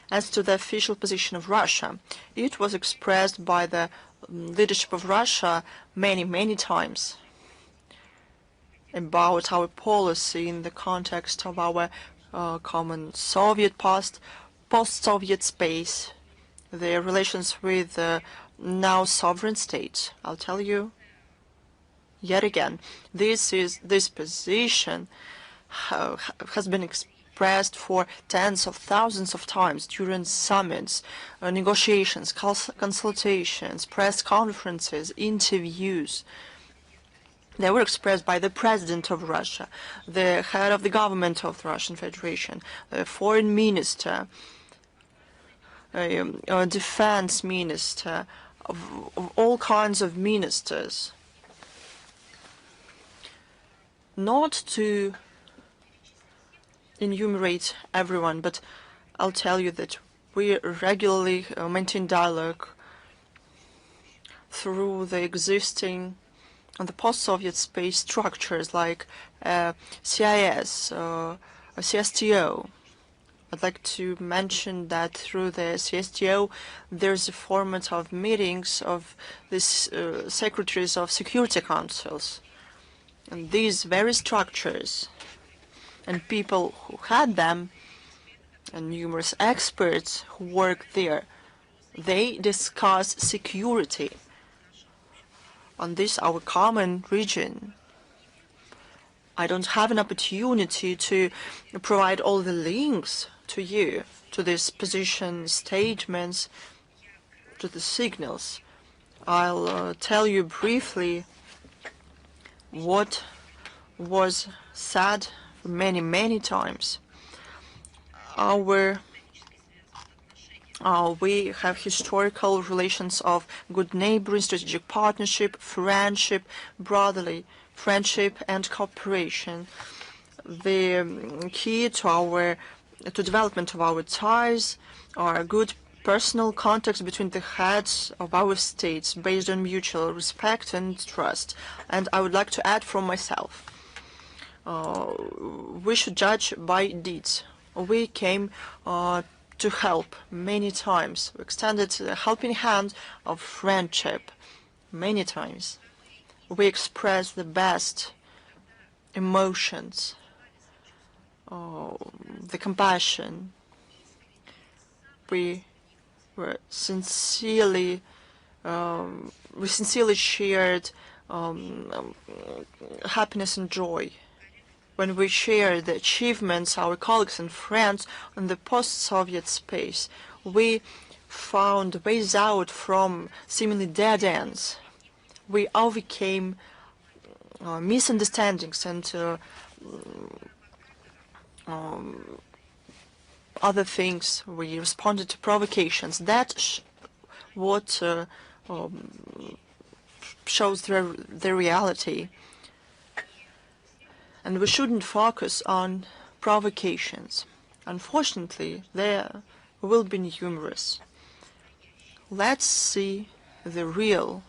As to the official position of Russia, it was expressed by the leadership of Russia many, many times. about our policy in the context of our common Soviet past, post-Soviet space, the relations with now sovereign states. I'll tell you yet again, this position has been expressed for tens of thousands of times during summits, negotiations, consultations, press conferences, interviews. They were expressed by the President of Russia, the head of the government of the Russian Federation, the foreign minister, a defense minister, of all kinds of ministers. Not to enumerate everyone, but I'll tell you that we regularly maintain dialogue through the existing and the post-Soviet space structures like CIS, CSTO. I'd like to mention that through the CSTO, there's a format of meetings of the secretaries of security councils. And these very structures and people who had them and numerous experts who work there, they discuss security on this our common region. I don't have an opportunity to provide all the links to you, to these position statements, to the signals. I'll tell you briefly what was said many, many times. We have historical relations of good neighboring, strategic partnership, friendship, brotherly friendship and cooperation. The key to development of our ties are good personal contacts between the heads of our states based on mutual respect and trust. And I would like to add from myself, we should judge by deeds. We came to help many times. We extended a helping hand of friendship many times. We expressed the best emotions, the compassion. We sincerely shared happiness and joy when we shared the achievements, our colleagues and friends in the post-Soviet space. We found ways out from seemingly dead ends. We overcame misunderstandings and other things. We responded to provocations. That's what shows the reality. And we shouldn't focus on provocations. Unfortunately, there will be numerous. Let's see the real,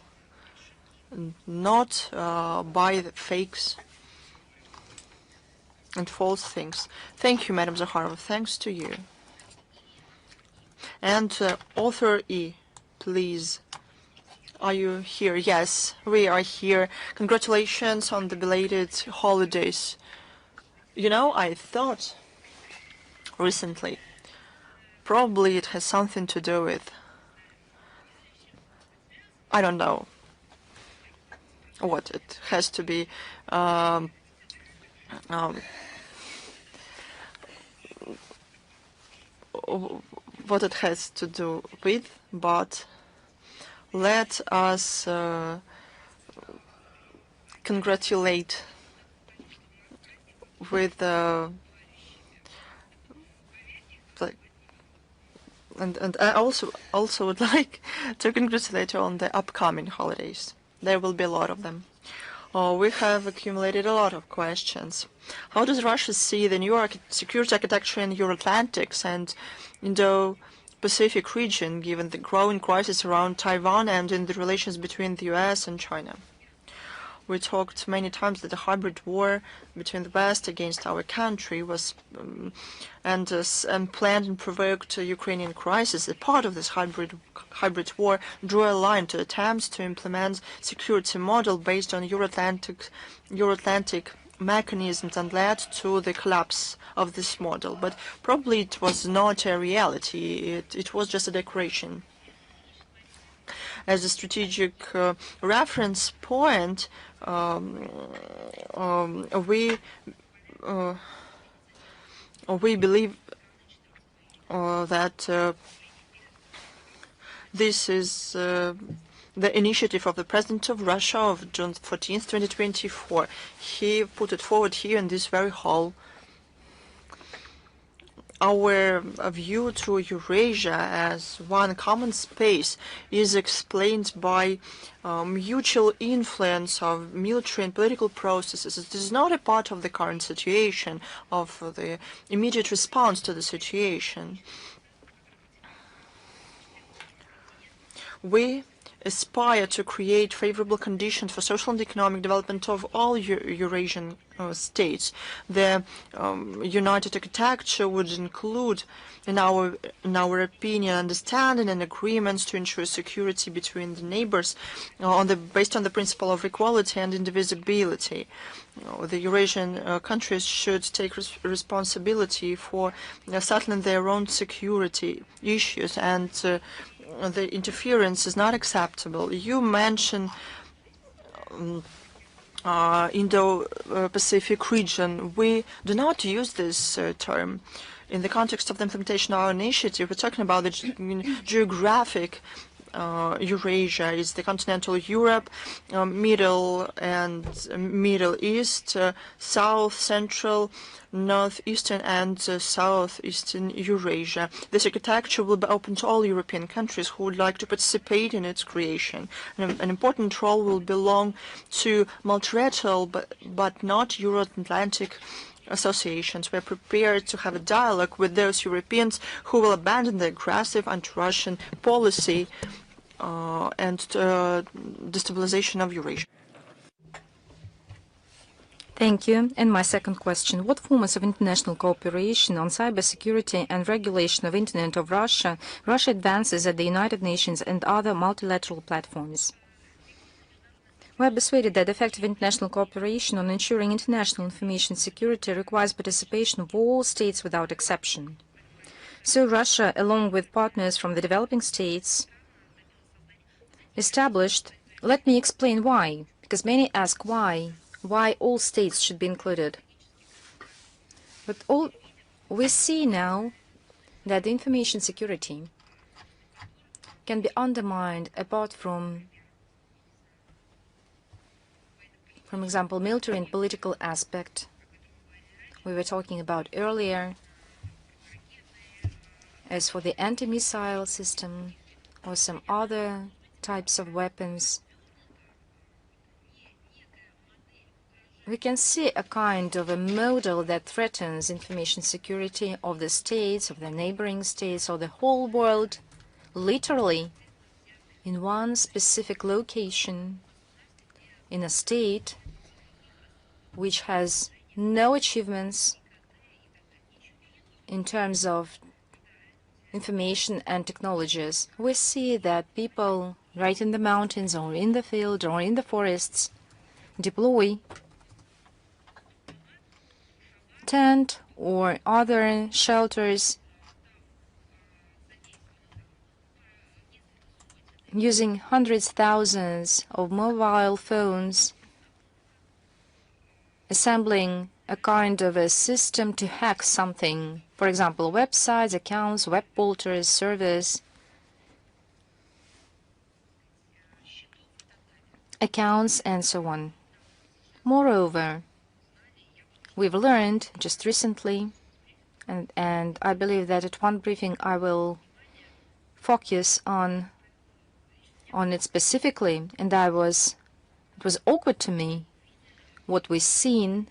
not by the fakes and false things. Thank you, Madam Zakharova. Thanks to you. And author E, please. Are you here? Yes, we are here. Congratulations on the belated holidays. You know, I thought recently, probably it has something to do with, I don't know what it has to be, what it has to do with, but let us congratulate with and I also would like to congratulate you on the upcoming holidays. There will be a lot of them. We have accumulated a lot of questions. How does Russia see the new security architecture in Euro-Atlantics and Indo-Pacific region, given the growing crisis around Taiwan and in the relations between the US and China? We talked many times that the hybrid war between the West against our country was and planned and provoked a Ukrainian crisis. A part of this hybrid war drew a line to attempts to implement security model based on Euro-Atlantic mechanisms and led to the collapse of this model. But probably it was not a reality. It was just a decoration. As a strategic reference point, we believe that this is the initiative of the President of Russia of June 14th, 2024. He put it forward here in this very hall. Our view to Eurasia as one common space is explained by mutual influence of military and political processes. It is not a part of the current situation, of the immediate response to the situation. We aspire to create favorable conditions for social and economic development of all Eurasian states. The united architecture would include, in our opinion, understanding and agreements to ensure security between the neighbors based on the principle of equality and indivisibility. The Eurasian countries should take responsibility for settling their own security issues, and the interference is not acceptable. You mentioned Indo-Pacific region. We do not use this term. In the context of the implementation of our initiative, we're talking about the geographic Eurasia. Is the continental Europe, Middle East, South, Central, Northeastern and Southeastern Eurasia. This architecture will be open to all European countries who would like to participate in its creation. An important role will belong to multilateral but not Euro-Atlantic associations. We are prepared to have a dialogue with those Europeans who will abandon the aggressive anti-Russian policy and destabilization of Eurasia. Thank you. And my second question, what forms of international cooperation on cybersecurity and regulation of Internet of Russia advances at the United Nations and other multilateral platforms? We are persuaded that effective international cooperation on ensuring international information security requires participation of all states without exception. So Russia, along with partners from the developing states, established, let me explain why, because many ask why all states should be included. But we see now that the information security can be undermined apart from example, military and political aspect we were talking about earlier. As for the anti-missile system or some other types of weapons, we can see a kind of a model that threatens information security of the states, of the neighboring states, or the whole world, literally in one specific location, in a state which has no achievements in terms of information and technologies. We see that people right in the mountains or in the field or in the forests deploy tent or other shelters using hundreds, thousands of mobile phones, assembling a kind of a system to hack something. For example, websites, accounts, web portals, servers, accounts, and so on. Moreover, we've learned just recently, and I believe that at one briefing I will focus on it specifically, and it was awkward to me what we've seen.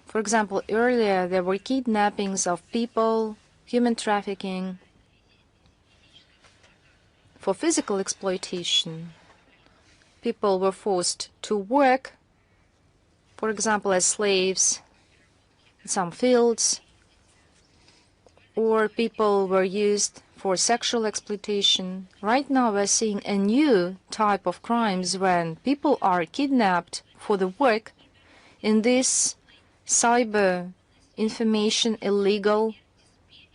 For example, earlier there were kidnappings of people, human trafficking for physical exploitation. People were forced to work, for example, as slaves in some fields, or people were used for sexual exploitation. Right now we're seeing a new type of crimes when people are kidnapped for the work in this cyber information illegal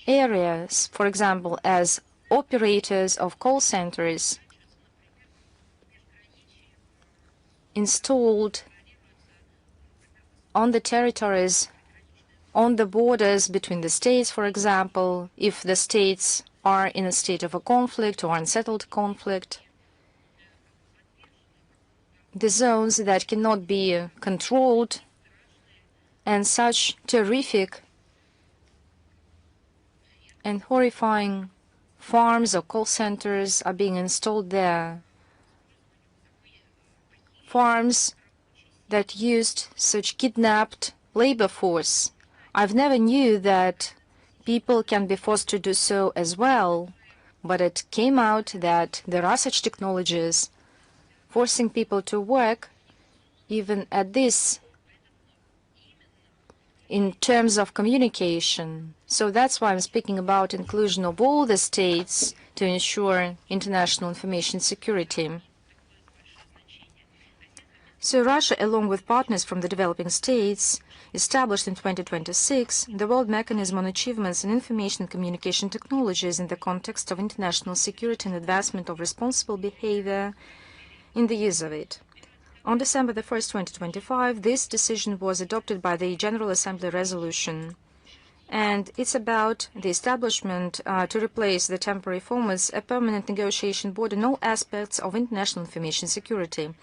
areas, for example, as operators of call centers installed on the territories, on the borders between the states, for example, if the states are in a state of a conflict or unsettled conflict, the zones that cannot be controlled, and such terrific and horrifying farms or call centers are being installed there. Farms that used such kidnapped labor force. I've never knew that people can be forced to do so as well, but it came out that there are such technologies forcing people to work even at this in terms of communication. So that's why I'm speaking about inclusion of all the states to ensure international information security. So Russia, along with partners from the developing states, established in 2026 the World Mechanism on Achievements in Information and Communication Technologies in the context of international security and advancement of responsible behavior in the use of it. On December 1st, 2025, this decision was adopted by the General Assembly resolution, and it's about the establishment to replace the temporary form as a permanent negotiation board in all aspects of international information security.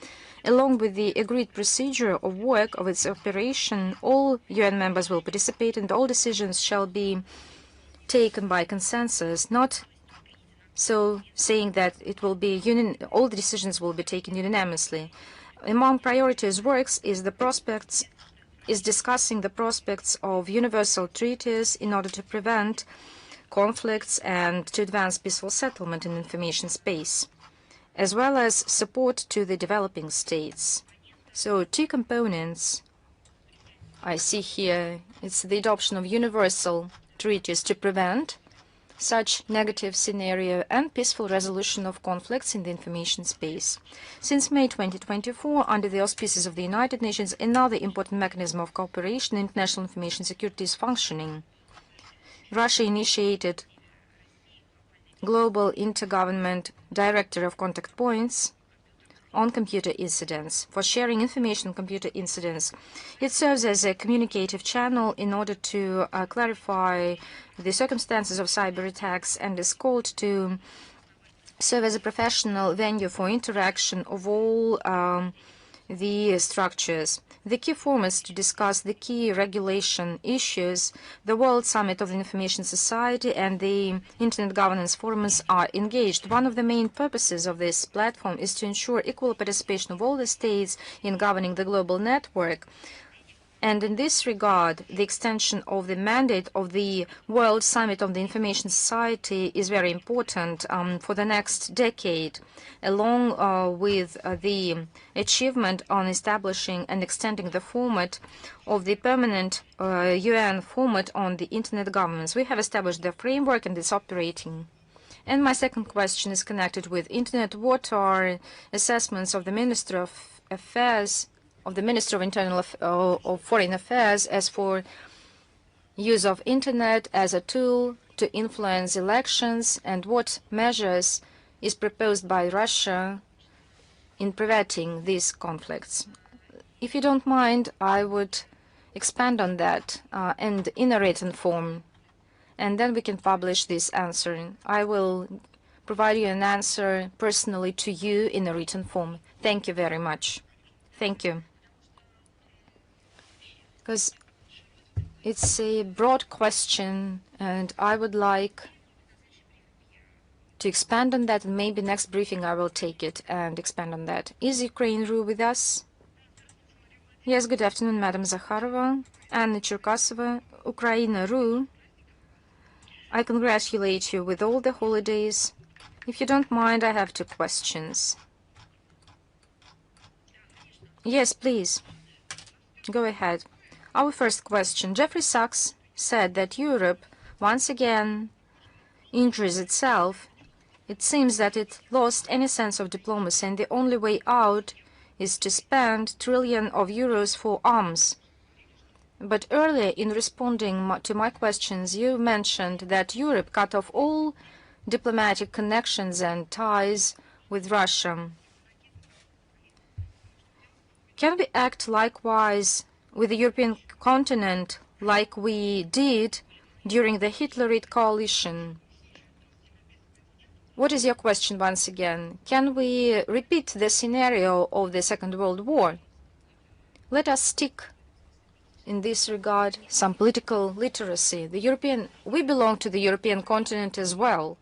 Along with the agreed procedure of work of its operation, all UN members will participate and all decisions shall be taken by consensus, not so saying that it will be all the decisions will be taken unanimously. Among priorities works is discussing the prospects of universal treaties in order to prevent conflicts and to advance peaceful settlement in information space, as well as support to the developing states. So two components I see here. It's the adoption of universal treaties to prevent such negative scenario and peaceful resolution of conflicts in the information space. Since May 2024, under the auspices of the United Nations, another important mechanism of cooperation in international information security is functioning. Russia initiated Global Intergovernment Directory of Contact Points on computer incidents for sharing information on computer incidents. It serves as a communicative channel in order to clarify the circumstances of cyber attacks and is called to serve as a professional venue for interaction of all the structures. The key formats to discuss the key regulation issues, the World Summit of the Information Society and the Internet Governance Forums are engaged. One of the main purposes of this platform is to ensure equal participation of all the states in governing the global network. And in this regard, the extension of the mandate of the World Summit of the Information Society is very important for the next decade, along with the achievement on establishing and extending the format of the permanent UN format on the Internet governance. We have established the framework and it's operating. And my second question is connected with Internet. What are assessments of the Minister of Affairs of Foreign Affairs as for use of Internet as a tool to influence elections, and what measures is proposed by Russia in preventing these conflicts? If you don't mind, I would expand on that and in a written form, and then we can publish this answer. I will provide you an answer personally to you in a written form. Thank you very much. Thank you. Because it's a broad question, and I would like to expand on that, and maybe next briefing I will take it and expand on that. Is Ukraine Ru with us? Yes, good afternoon, Madam Zakharova, Anna Cherkasova, Ukraine Ru. I congratulate you with all the holidays. If you don't mind, I have two questions. Yes, please. Go ahead. Our first question. Jeffrey Sachs said that Europe, once again, injures itself, it seems that it lost any sense of diplomacy, and the only way out is to spend trillions of euros for arms. But earlier, in responding to my questions, you mentioned that Europe cut off all diplomatic connections and ties with Russia. Can we act likewise with the European continent like we did during the Hitlerite coalition? What is your question once again? Can we repeat the scenario of the Second World War? Let us stick in this regard some political literacy. We belong to the European continent as well.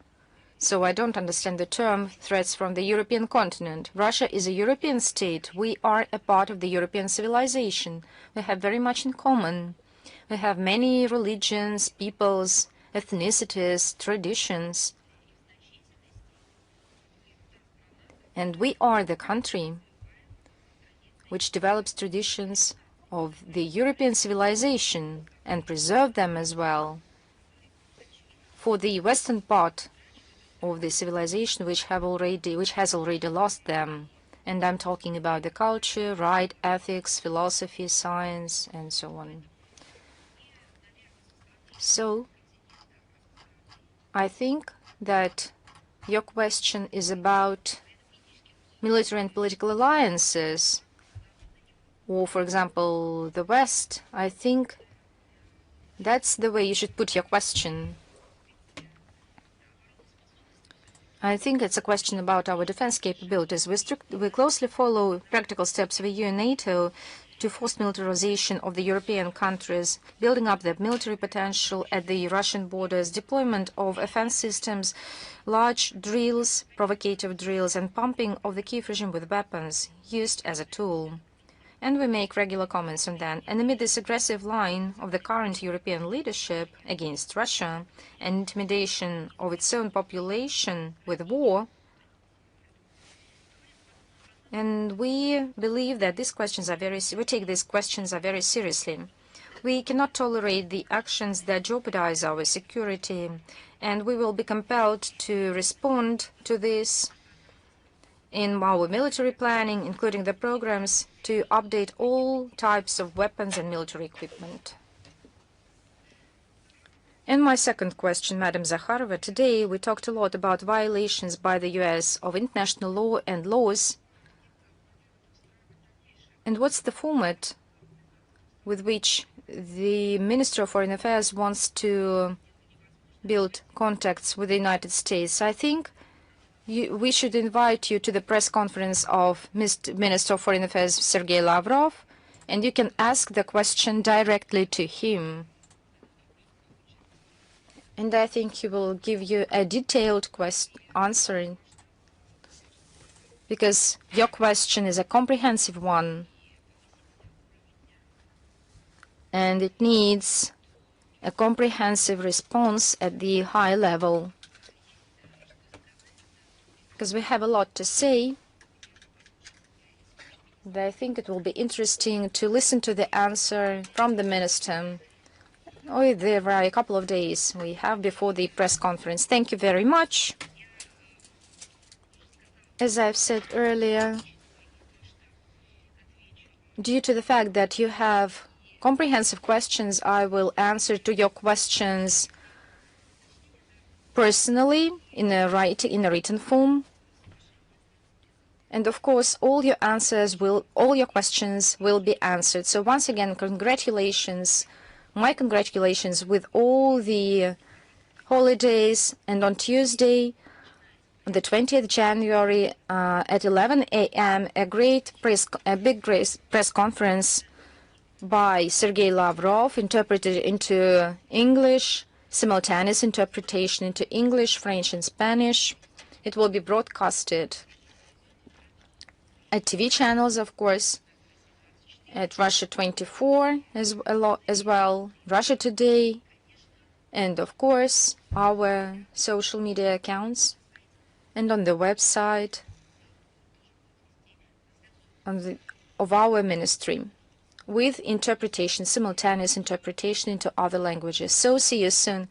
So I don't understand the term threats from the European continent. Russia is a European state. We are a part of the European civilization. We have very much in common. We have many religions, peoples, ethnicities, traditions. And we are the country which develops traditions of the European civilization and preserve them as well. For the western part of the civilization which has already lost them, and I'm talking about the culture, right, ethics, philosophy, science, and so on. So I think that your question is about military and political alliances, or, for example, the West. I think that's the way you should put your question. I think it's a question about our defense capabilities. We closely follow practical steps of EU and NATO to force militarization of the European countries, building up the military potential at the Russian borders, deployment of offense systems, large drills, provocative drills, and pumping of the Kiev regime with weapons used as a tool. And we make regular comments on that. And amid this aggressive line of the current European leadership against Russia and intimidation of its own population with war, and we believe that these questions are we take these questions very seriously. We cannot tolerate the actions that jeopardize our security, and we will be compelled to respond to this in our military planning, including the programs to update all types of weapons and military equipment. And my second question, Madam Zakharova, today we talked a lot about violations by the US of international law and laws. And what's the format with which the Minister of Foreign Affairs wants to build contacts with the United States? I think we should invite you to the press conference of Minister of Foreign Affairs Sergei Lavrov, and you can ask the question directly to him. And I think he will give you a detailed answer, because your question is a comprehensive one, and it needs a comprehensive response at the high level, because we have a lot to say. And I think it will be interesting to listen to the answer from the minister. Oh, there are a couple of days we have before the press conference. Thank you very much. As I've said earlier, due to the fact that you have comprehensive questions, I will answer to your questions personally in a written form. And of course, all your questions will be answered. So once again, congratulations, my congratulations with all the holidays. And on Tuesday, on the 20th January at 11 a.m., a big press conference by Sergei Lavrov, interpreted into English, simultaneous interpretation into English, French, and Spanish. It will be broadcasted at TV channels, of course, at Russia 24 as well, Russia Today, and of course our social media accounts, and on the website of our ministry, with interpretation, simultaneous interpretation into other languages. So see you soon.